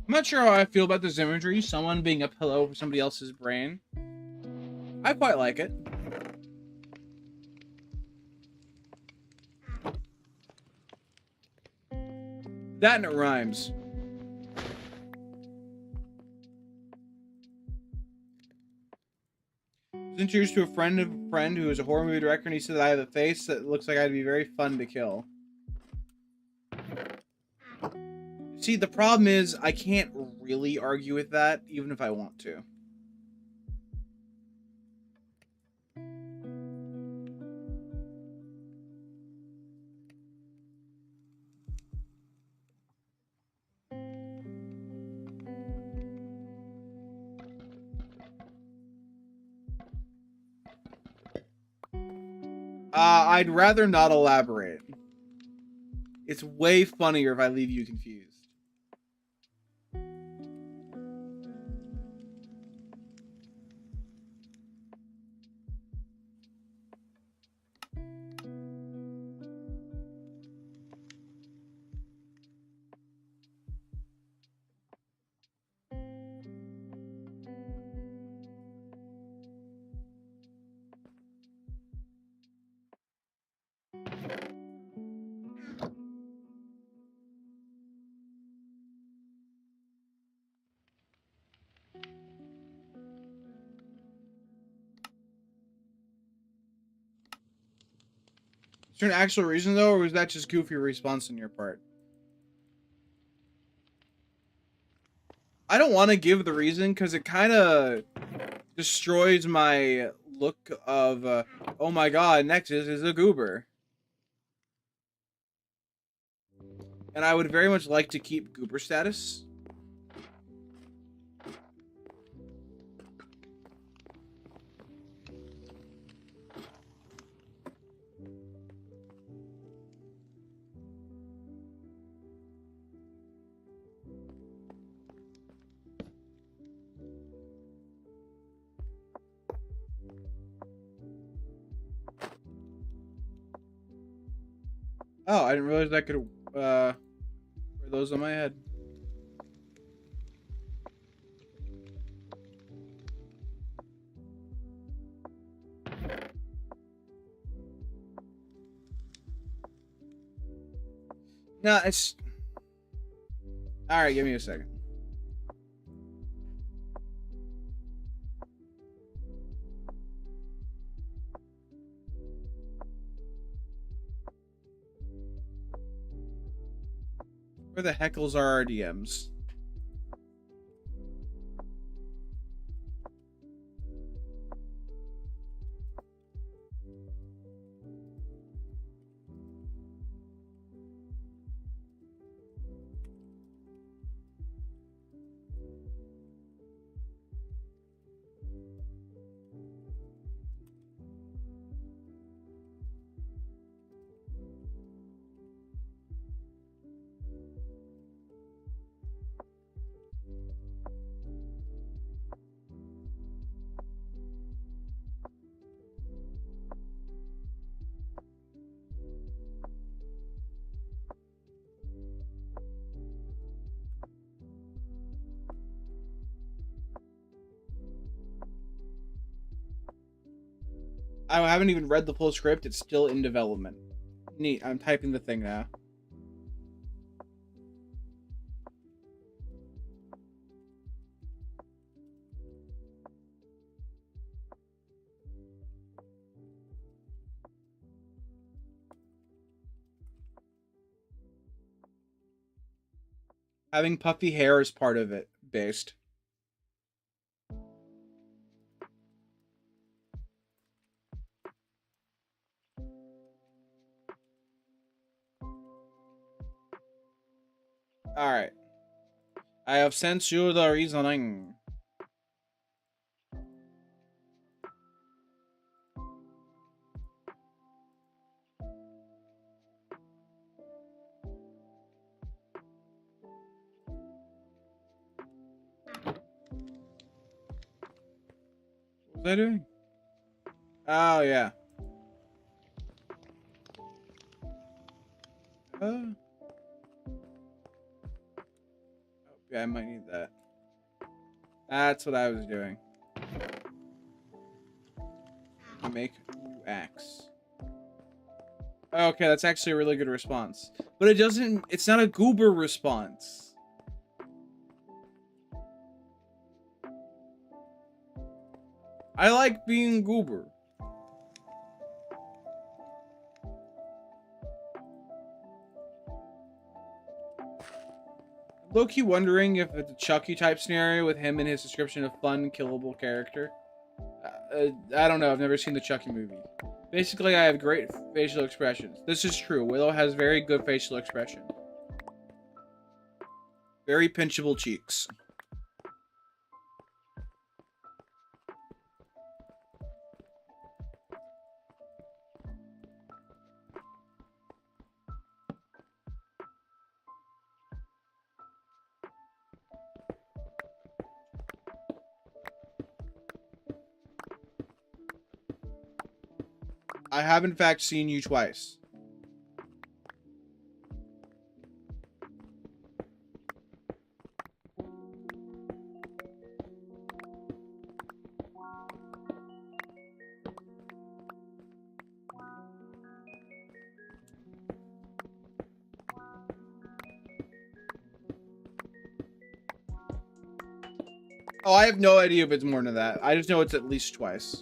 I'm not sure how I feel about this imagery, someone being a pillow for somebody else's brain. I quite like it. That and it rhymes. I was introduced to a friend of a friend who is a horror movie director, and he said that I have a face that looks like I'd be very fun to kill. See, the problem is I can't really argue with that, even if I want to. I'd rather not elaborate. It's way funnier if I leave you confused. Is there an actual reason, though, or was that just goofy response on your part? I don't want to give the reason, because it kind of destroys my look of, oh my god, Nexus is a goober. And I would very much like to keep goober status. Oh, I didn't realize I could wear those on my head. No, it's... Alright, give me a second. Where the heckles are our DMs? I haven't even read the full script. It's still in development. Neat. I'm typing the thing now. Having puffy hair is part of it. based. Alright. I have sent you the reasoning. What was I doing? Oh, yeah. Oh, yeah, I might need that. That's what I was doing. Make new axe. Okay, that's actually a really good response. But it doesn't... It's not a goober response. I like being goober. Low-key wondering if it's a Chucky type scenario with him and his description of fun, killable character. I don't know. I've never seen the Chucky movie. Basically, I have great facial expressions. This is true. Willow has very good facial expression. Very pinchable cheeks. I have, in fact, seen you twice. Oh, I have no idea if it's more than that. I just know it's at least twice.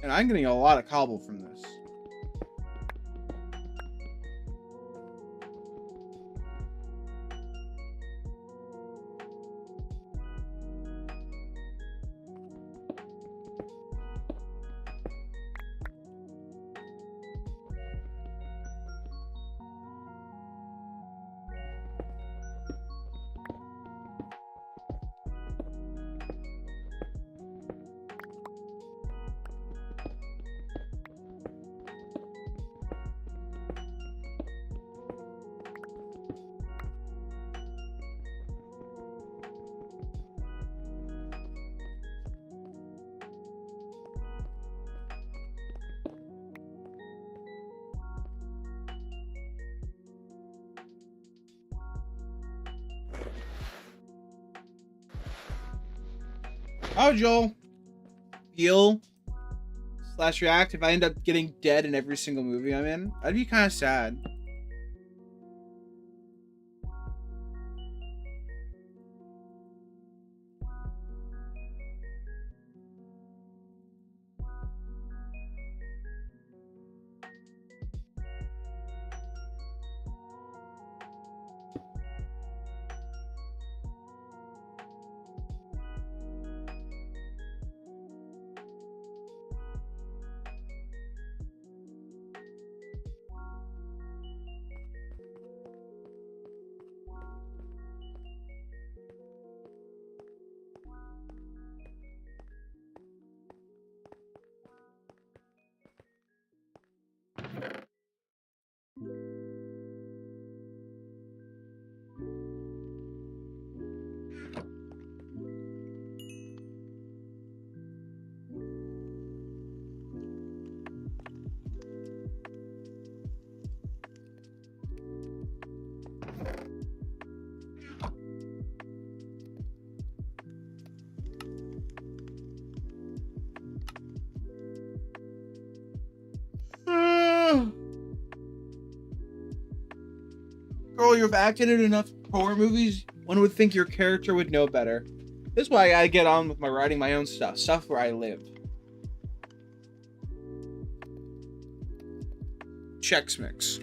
And I'm getting a lot of cobble from this. Oh, Joel. Heal / react if I end up getting dead in every single movie I'm in. I'd be kind of sad. Girl, you've acted in enough horror movies, one would think your character would know better. This is why I gotta get on with my writing my own stuff where I live. Chex Mix.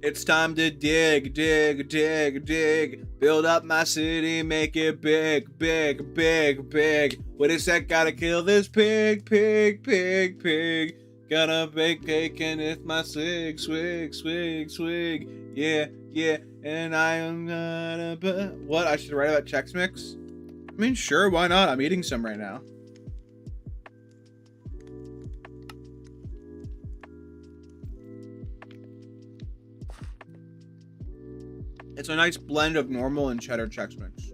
It's time to dig. Build up my city, make it big. What is that? Gotta kill this pig. Gotta bake cake and it's my swig. Yeah. And I am gonna... What? I should write about Chex Mix? I mean, sure, why not? I'm eating some right now. It's a nice blend of normal and cheddar Chex Mix.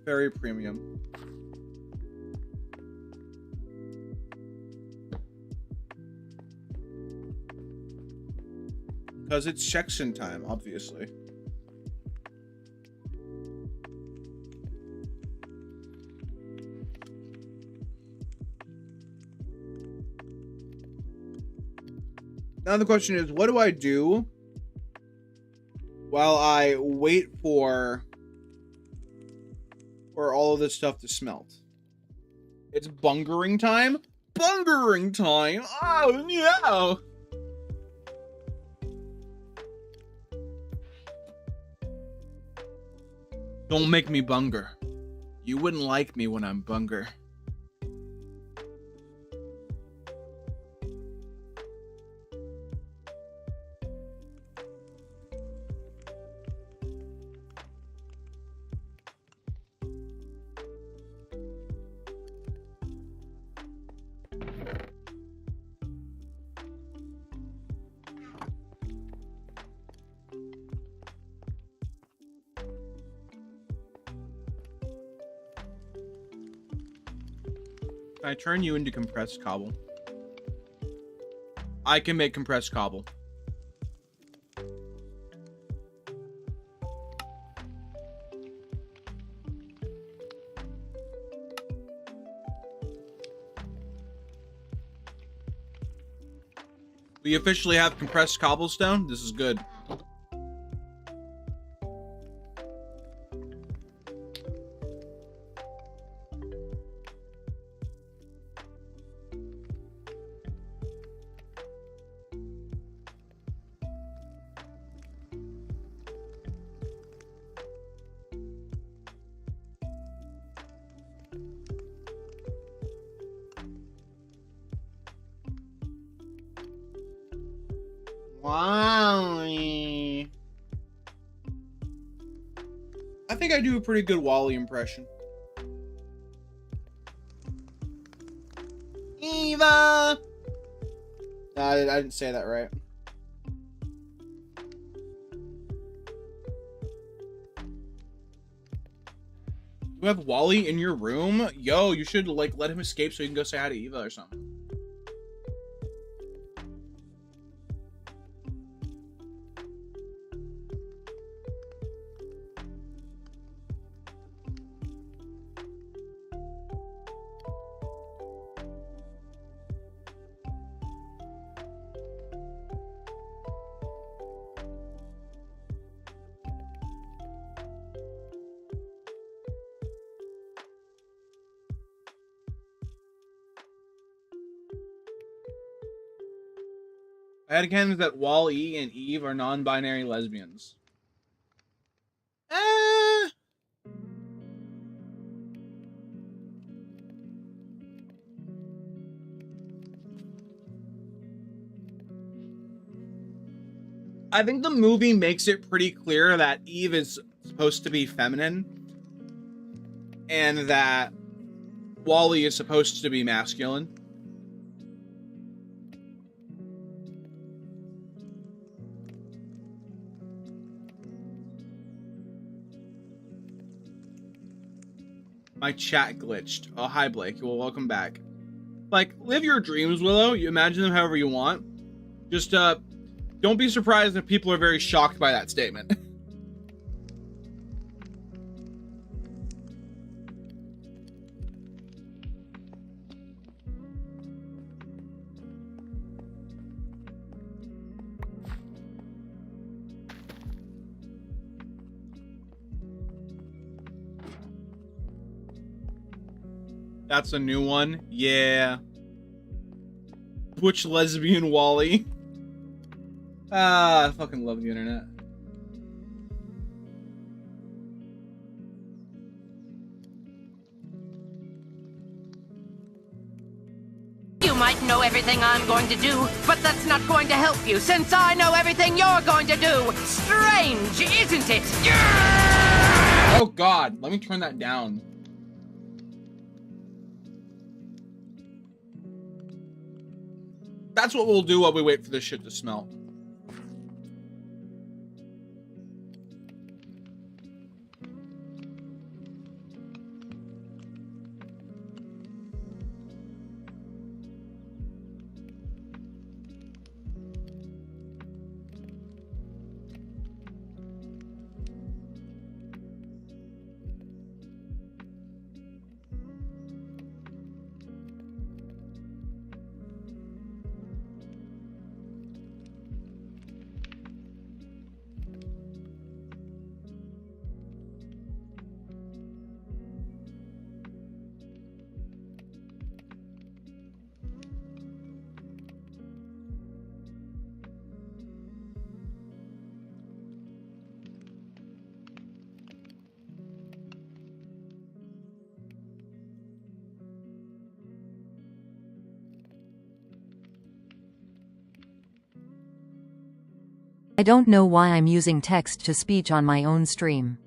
Very premium. Because it's Chex-in time, obviously. Now the question is, what do I do while I wait for all of this stuff to smelt? It's bungering time? Bungering time! Oh, yeah! Don't make me bunger. You wouldn't like me when I'm bunger. Can I turn you into compressed cobble? I can make compressed cobble. We officially have compressed cobblestone. This is good. Wow. I think I do a pretty good Wally impression. Eva! No, I didn't say that right. You have Wally in your room? Yo, you should like let him escape so you can go say hi to Eva or something. Headcanons that Wall-E and Eve are non-binary lesbians. I think the movie makes it pretty clear that Eve is supposed to be feminine and that Wall-E is supposed to be masculine. My chat glitched. Oh, hi, Blake. Well, welcome back. Like, live your dreams, Willow. You imagine them however you want. Just, don't be surprised if people are very shocked by that statement. That's a new one. Yeah. Butch lesbian Wally. Ah, I fucking love the internet. You might know everything I'm going to do, but that's not going to help you, since I know everything you're going to do. Strange, isn't it? Oh god, let me turn that down. That's what we'll do while we wait for this shit to smell. I don't know why I'm using text-to-speech on my own stream.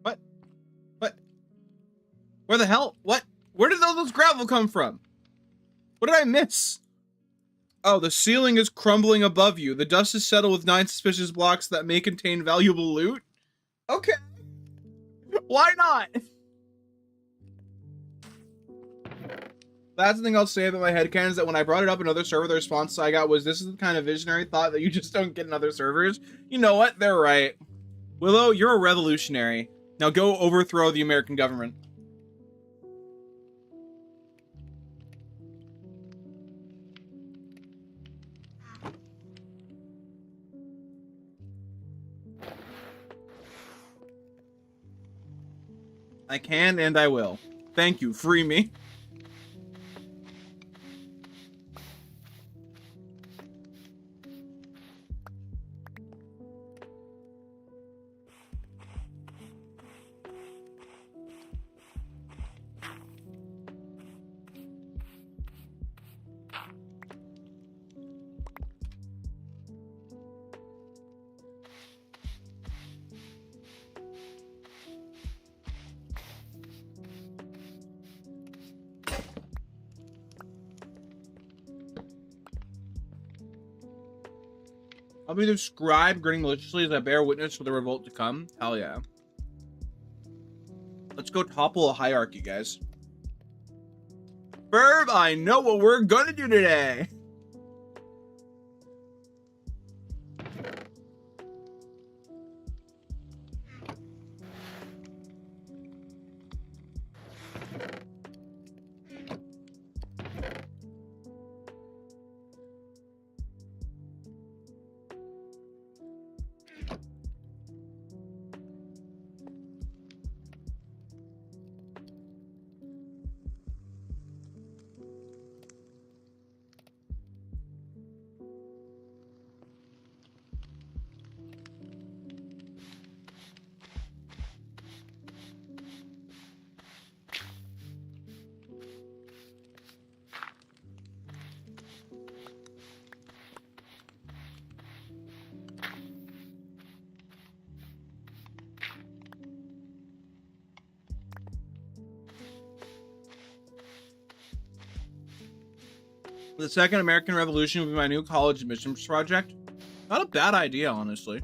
What? What? Where the hell? What? Where did all those gravel come from? What did I miss? Oh, the ceiling is crumbling above you. The dust is settled with 9 suspicious blocks that may contain valuable loot. Okay. Why not? That's the thing I'll say about my headcanon is that when I brought it up in another server, the response I got was, this is the kind of visionary thought that you just don't get in other servers. You know what? They're right. Willow, you're a revolutionary. Now go overthrow the American government. I can and I will. Thank you. Free me. I'll be the scribe grinning maliciously as I bear witness for the revolt to come. Hell yeah. Let's go topple a hierarchy, guys. Ferb, I know what we're gonna do today. The second American Revolution will be my new college admissions project. Not a bad idea, honestly.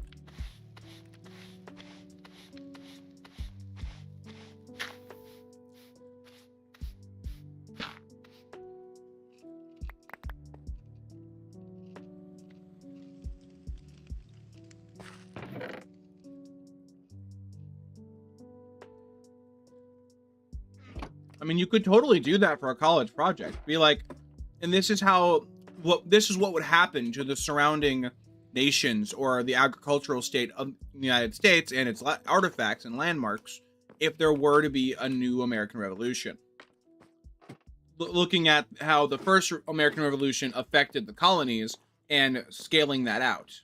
I mean, you could totally do that for a college project. Be like, and this is what would happen to the surrounding nations or the agricultural state of the United States and its artifacts and landmarks if there were to be a new American Revolution. Looking at how the first American Revolution affected the colonies and scaling that out.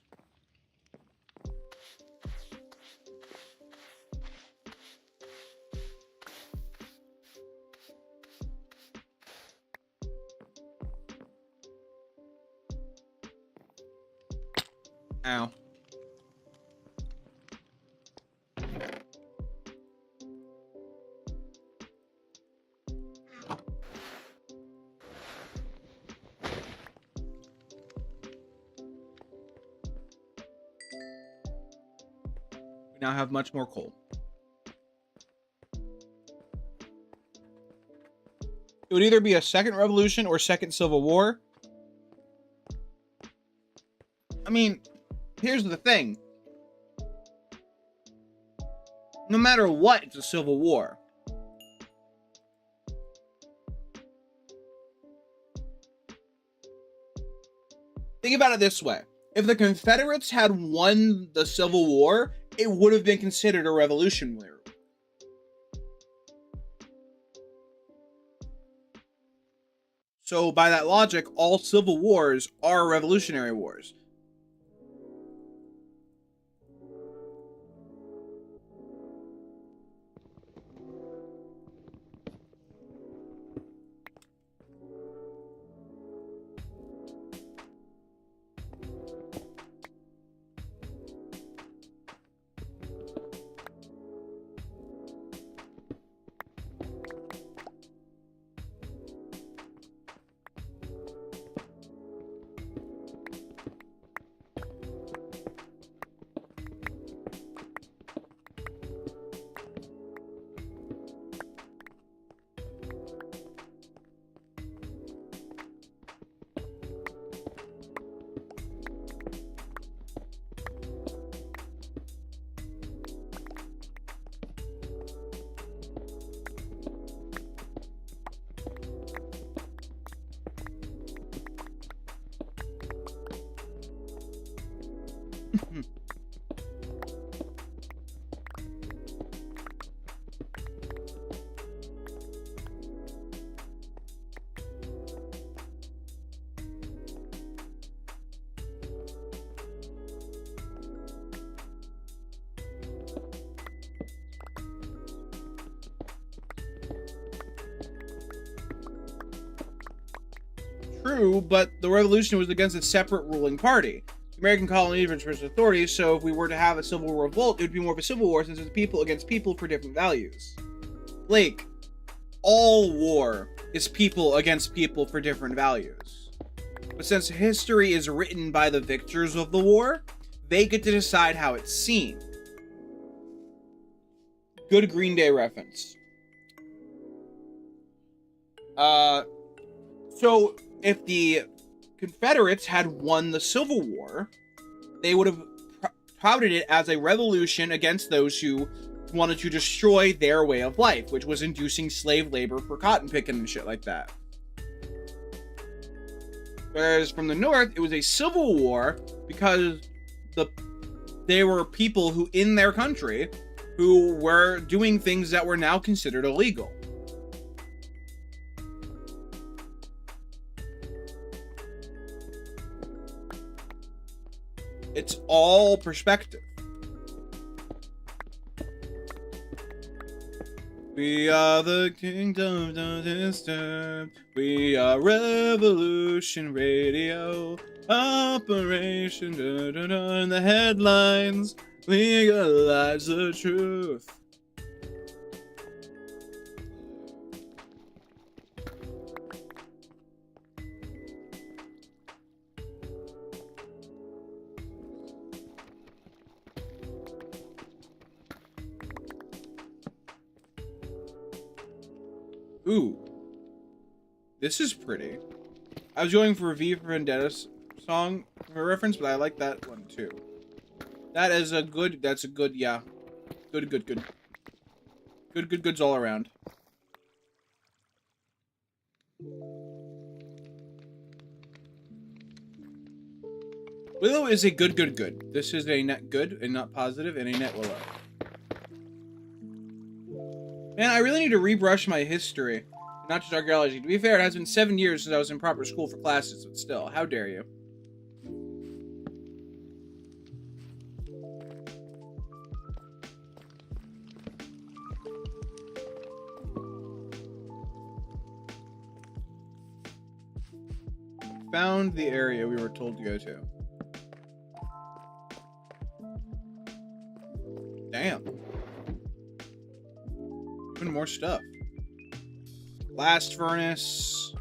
Ow. We now have much more coal. It would either be a second revolution or second civil war. I mean, here's the thing. No matter what, it's a civil war. Think about it this way. If the Confederates had won the Civil War, it would have been considered a revolution war. So by that logic, all civil wars are revolutionary wars. True, but the revolution was against a separate ruling party. The American colonies versus authorities, so if we were to have a civil revolt, it would be more of a civil war since it's people against people for different values. Blake, all war is people against people for different values. But since history is written by the victors of the war, they get to decide how it's seen. Good Green Day reference. So if the Confederates had won the Civil War, they would have touted it as a revolution against those who wanted to destroy their way of life, which was inducing slave labor for cotton picking and shit like that. Whereas from the North, it was a civil war because they were people who, in their country, who were doing things that were now considered illegal. It's all perspective. We are the kingdom of disturb. We are Revolution Radio. Operation in the headlines. Legalize the truth. Ooh. This is pretty. I was going for a V for Vendetta song for reference, but I like that one too. That's a good, yeah. Good. Goods all around. Willow is a good. This is a net good and not positive and a net willow. Man, I really need to rebrush my history. Not just archaeology. To be fair, it has been 7 years since I was in proper school for classes, but still, how dare you? Found the area we were told to go to. Damn. Even more stuff. Blast furnace.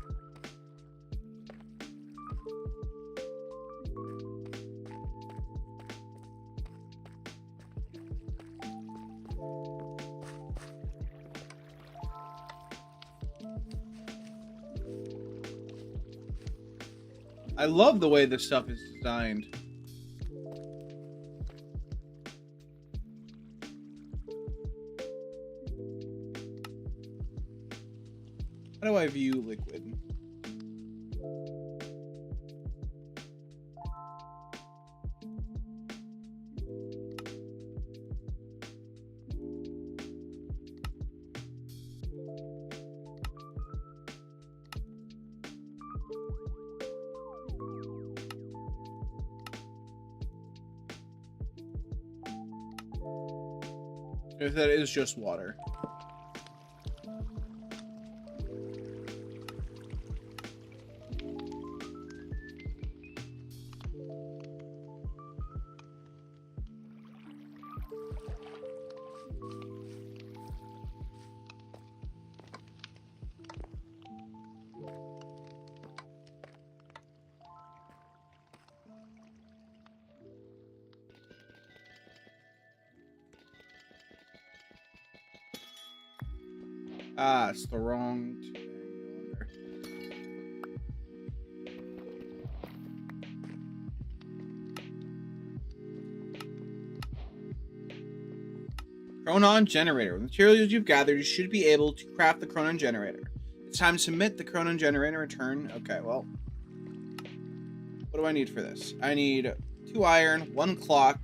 I love the way this stuff is designed. How do I view liquid? If that is just water. Ah, it's the wrong thing. Chronon generator. With the materials you've gathered, you should be able to craft the Chronon generator. It's time to submit the Chronon generator return. Okay, well. What do I need for this? I need 2 iron, 1 clock,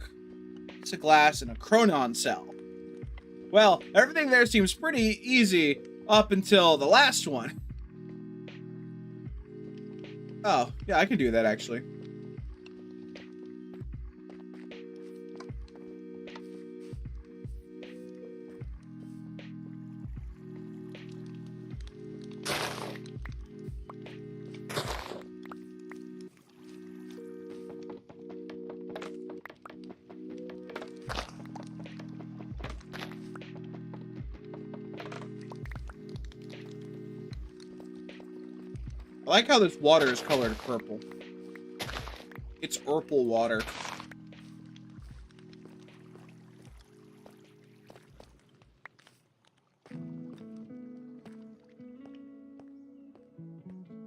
a piece of glass, and a Chronon cell. Well, everything there seems pretty easy up until the last one. Oh, yeah, I could do that actually. I like how this water is colored purple. It's purple water.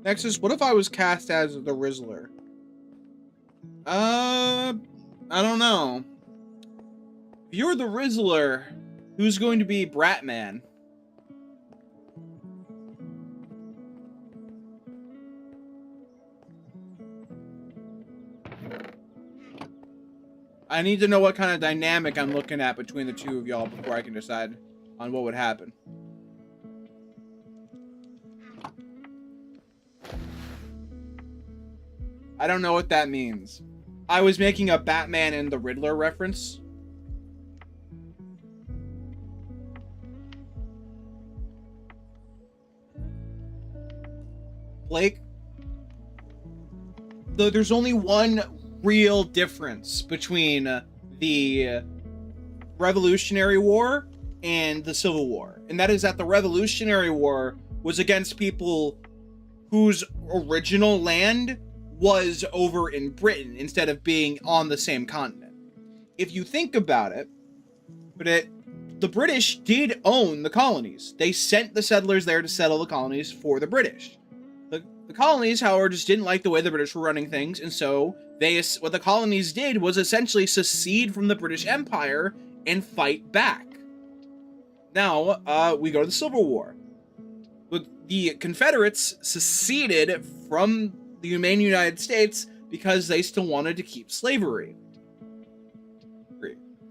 Nexus, what if I was cast as the Rizzler? I don't know. If you're the Rizzler, who's going to be Bratman? I need to know what kind of dynamic I'm looking at between the two of y'all before I can decide on what would happen. I don't know what that means. I was making a Batman and the Riddler reference. Blake, there's only one real difference between the Revolutionary War and the Civil War, and that is that the Revolutionary War was against people whose original land was over in Britain instead of being on the same continent. If you think about it, the British did own the colonies. They sent the settlers there to settle the colonies for the British. The colonies, however, just didn't like the way the British were running things, and so what the colonies did was essentially secede from the British Empire and fight back. Now, we go to the Civil War. The Confederates seceded from the humane United States because they still wanted to keep slavery.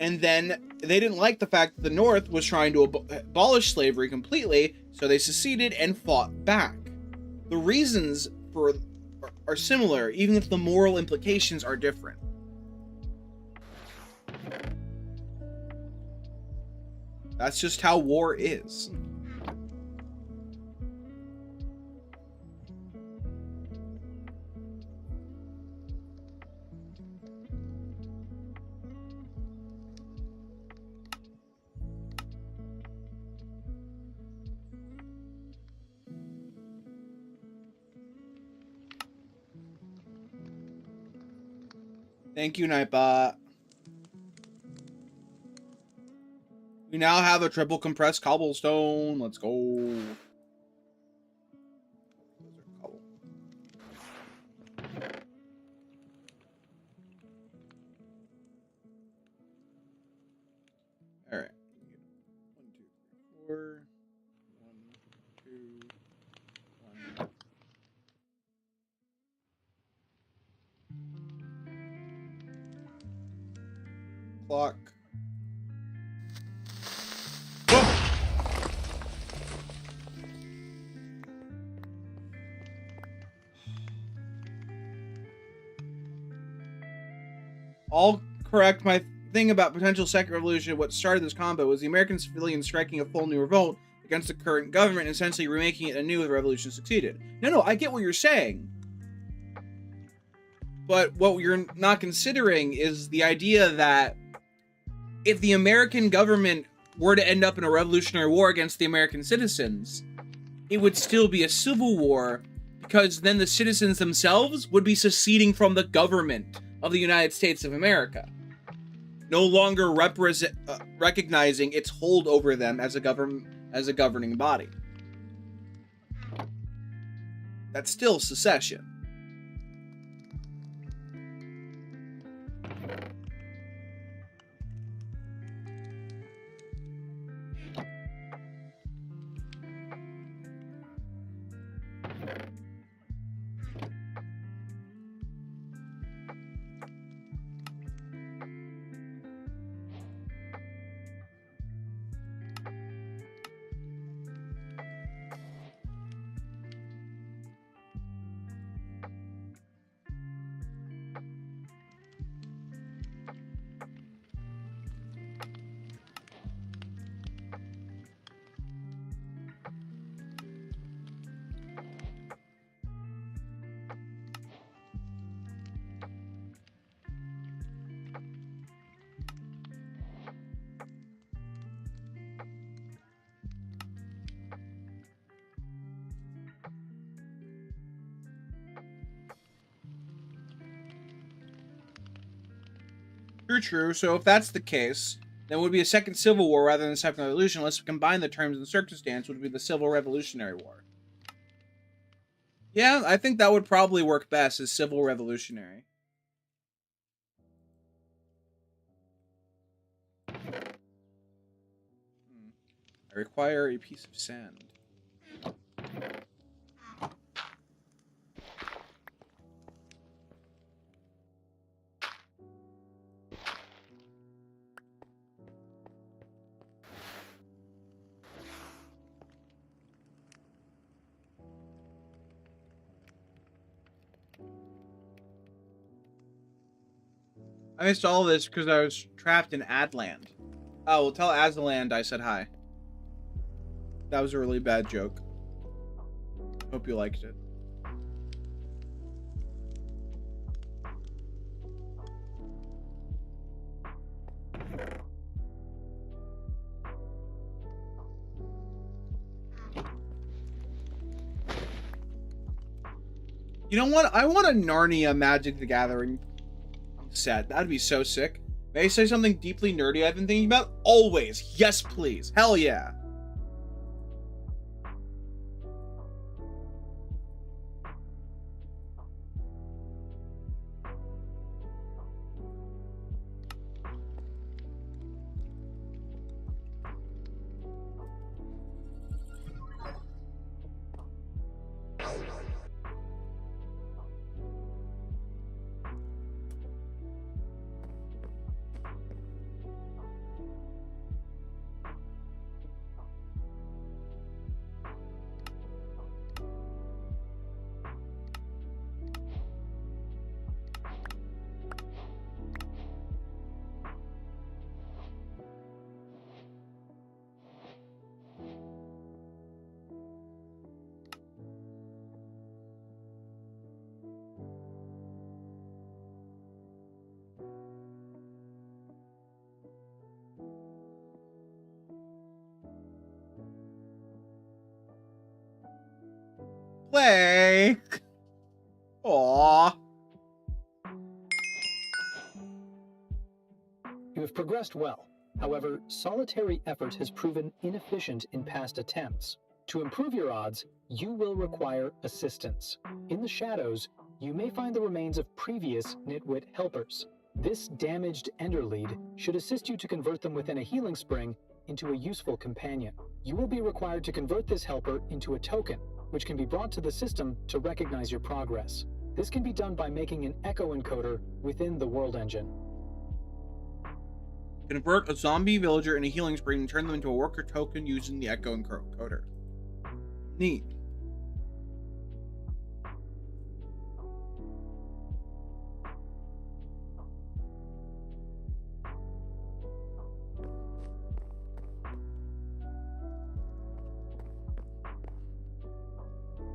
And then they didn't like the fact that the North was trying to abolish slavery completely, so they seceded and fought back. The reasons are similar, even if the moral implications are different. That's just how war is. Thank you, Nightbot. We now have a triple compressed cobblestone. Let's go. All right. 1, 2, 3, 4. 1, 2, 1. Clock. I'll correct my thing about potential second revolution. What started this combo was the American civilians striking a full new revolt against the current government and essentially remaking it anew. The revolution succeeded. No, I get what you're saying. But what you're not considering is the idea that if the American government were to end up in a revolutionary war against the American citizens, it would still be a civil war, because then the citizens themselves would be seceding from the government of the United States of America, no longer recognizing its hold over them as a governing body. That's still secession. True. So if that's the case, then it would be a second civil war rather than a second revolution. Let's combine the terms and circumstance, would be the Civil Revolutionary War. Yeah, I think that would probably work best as civil revolutionary. I require a piece of sand. I missed all of this because I was trapped in Adland. Oh, well, tell Aslan I said hi. That was a really bad joke. Hope you liked it. You know what? I want a Narnia Magic the Gathering set. That'd be so sick. May I say something deeply nerdy I've been thinking about? Always. Yes, please. Hell yeah. play. Aww. You have progressed well. However, solitary effort has proven inefficient in past attempts. To improve your odds, you will require assistance. In the shadows, you may find the remains of previous Nitwit helpers. This damaged Enderlead should assist you to convert them within a healing spring into a useful companion. You will be required to convert this helper into a token, which can be brought to the system to recognize your progress. This can be done by making an echo encoder within the world engine. Convert a zombie villager in a healing spring and turn them into a worker token using the echo encoder. Neat.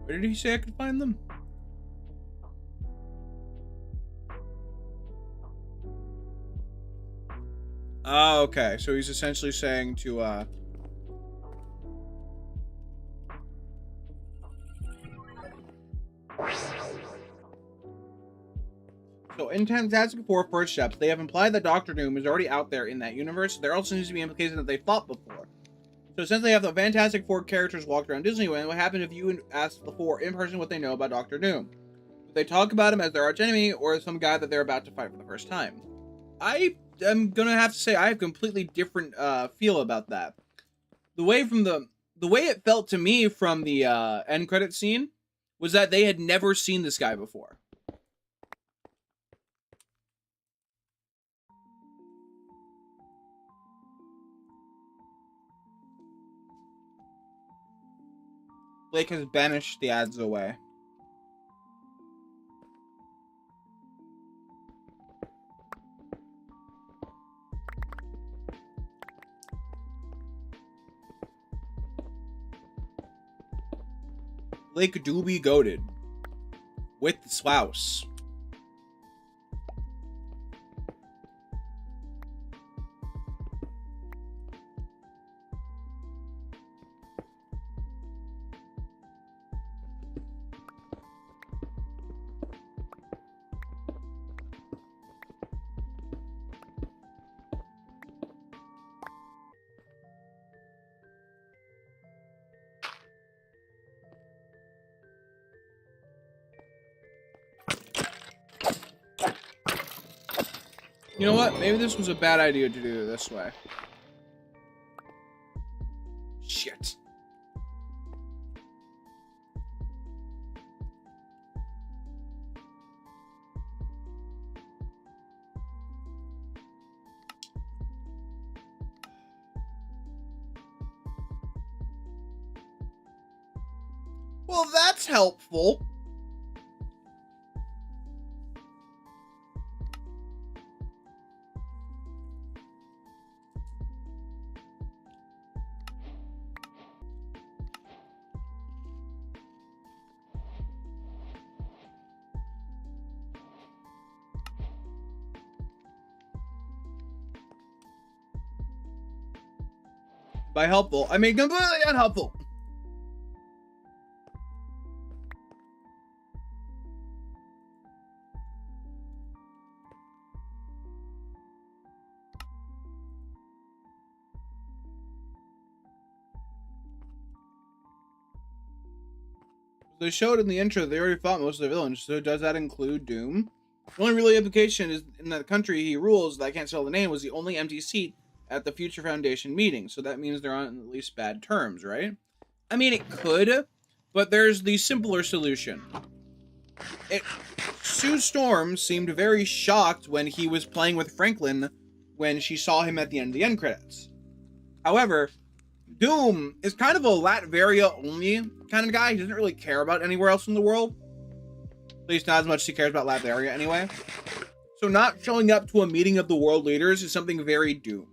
Where did he say I could find them? Oh, okay. So he's essentially saying to, So in Fantastic Four First Steps, they have implied that Doctor Doom is already out there in that universe. There also needs to be implication that they fought before. So since they have the Fantastic Four characters walked around Disneyland, what happened if you asked the four in person what they know about Doctor Doom? Would they talk about him as their archenemy or as some guy that they're about to fight for the first time? I am gonna have to say I have completely different feel about that. The way it felt to me from the end credit scene was that they had never seen this guy before. Blake has banished the ads away. Blake do be goated with the Swouse. You know what? Maybe this was a bad idea to do it this way. Shit. Well, that's helpful. By helpful, I mean completely unhelpful. They showed in the intro that they already fought most of the villains, so does that include Doom? The only real implication is in the country he rules, that I can't tell the name, was the only empty seat at the Future Foundation meeting, so that means they're on at least bad terms, right? I mean, it could, but there's the simpler solution. Sue Storm seemed very shocked when he was playing with Franklin when she saw him at the end of the end credits. However, Doom is kind of a Latveria only kind of guy. He doesn't really care about anywhere else in the world. At least not as much as he cares about Latveria anyway. So not showing up to a meeting of the world leaders is something very Doom.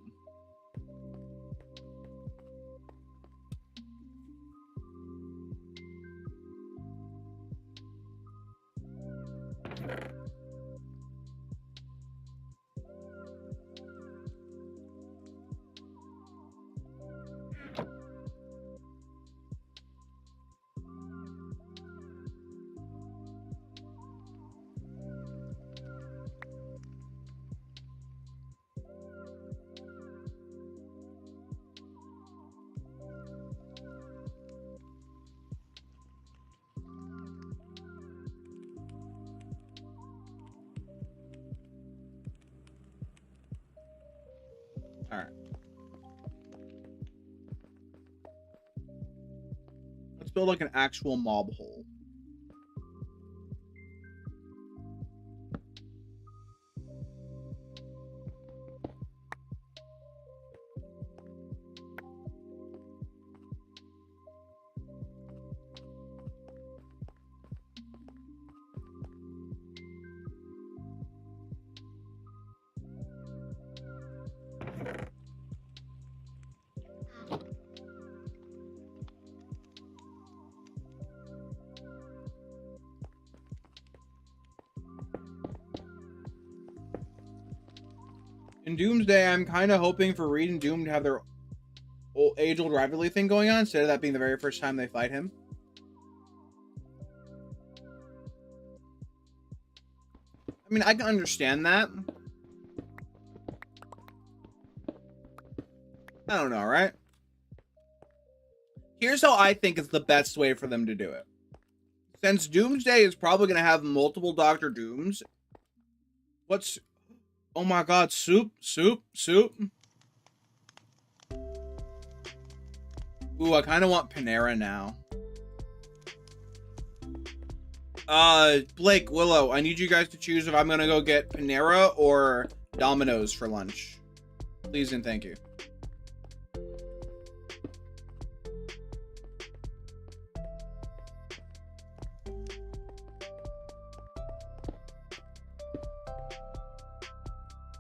All right. Let's build like an actual mob hole. In Doomsday, I'm kind of hoping for Reed and Doom to have their age-old rivalry thing going on, instead of that being the very first time they fight him. I mean, I can understand that. I don't know, right? Here's how I think is the best way for them to do it. Since Doomsday is probably going to have multiple Doctor Dooms, what's... Oh my god, soup. Ooh, I kind of want Panera now. Blake, Willow, I need you guys to choose if I'm gonna go get Panera or Domino's for lunch. Please and thank you.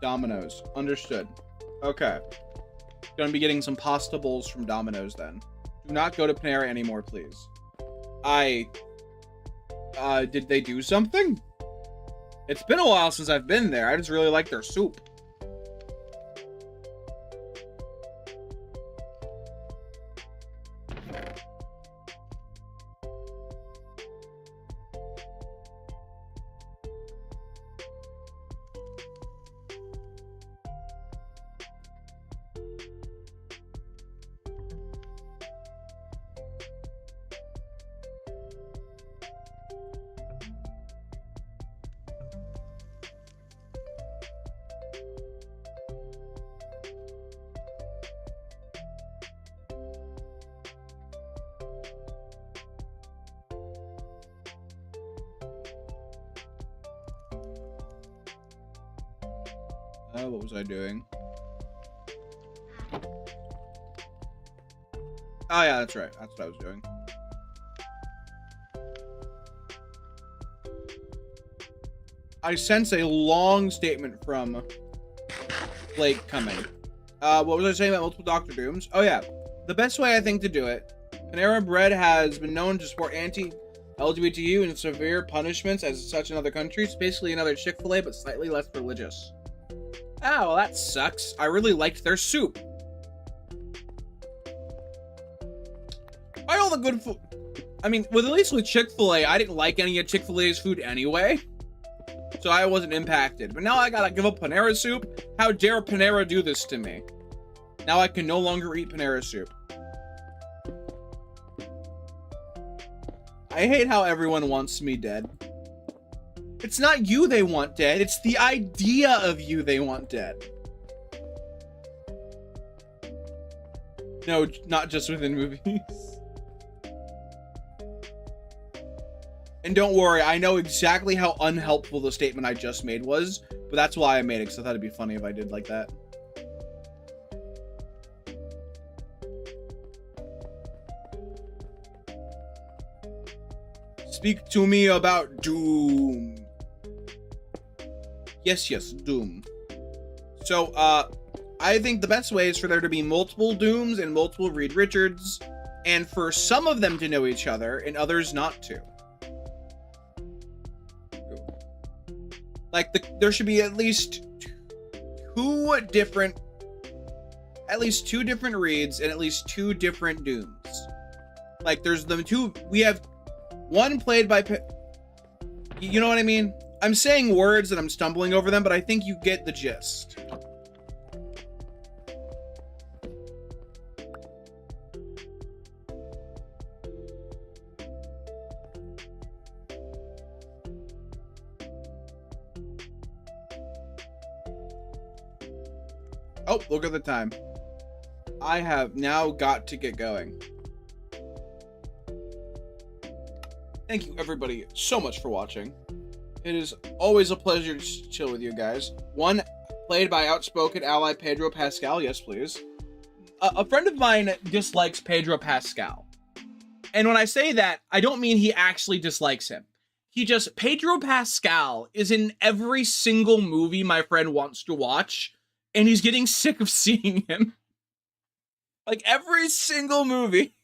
Domino's. Understood. Okay. Gonna be getting some pasta bowls from Domino's then. Do not go to Panera anymore, please. Did they do something? It's been a while since I've been there. I just really like their soup. What was I doing? Oh yeah, that's right. That's what I was doing. I sense a long statement from Blake coming. What was I saying about multiple Doctor Dooms? Oh yeah, the best way I think to do it, Panera Bread has been known to support anti-LGBTQ and severe punishments as such in other countries. Basically another Chick-fil-A, but slightly less religious. Oh, well, that sucks. I really liked their soup. All the good food. I mean, at least with Chick-fil-A, I didn't like any of Chick-fil-A's food anyway. So I wasn't impacted. But now I gotta give up Panera soup? How dare Panera do this to me? Now I can no longer eat Panera soup. I hate how everyone wants me dead. It's not you they want dead, it's the idea of you they want dead. No, not just within movies. And don't worry, I know exactly how unhelpful the statement I just made was, but that's why I made it, because I thought it'd be funny if I did like that. Speak to me about Doom. Yes, Doom. So, I think the best way is for there to be multiple Dooms and multiple Reed Richards, and for some of them to know each other and others not to. Like, there should be at least two different Reeds and at least two different Dooms. Like, there's the two, we have one played by, you know what I mean? I'm saying words and I'm stumbling over them, but I think you get the gist. Oh, look at the time. I have now got to get going. Thank you, everybody, so much for watching. It is always a pleasure to chill with you guys. One, played by outspoken ally Pedro Pascal. Yes, please. A friend of mine dislikes Pedro Pascal. And when I say that, I don't mean he actually dislikes him. Pedro Pascal is in every single movie my friend wants to watch, and he's getting sick of seeing him. Like, every single movie.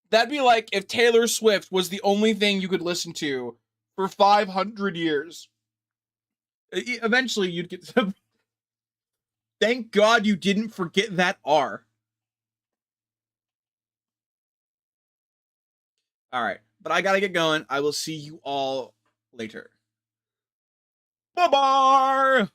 That'd be like if Taylor Swift was the only thing you could listen to for 500 years. Eventually, you'd get... Thank God you didn't forget that R. Alright, but I gotta get going. I will see you all later. Bye-bye!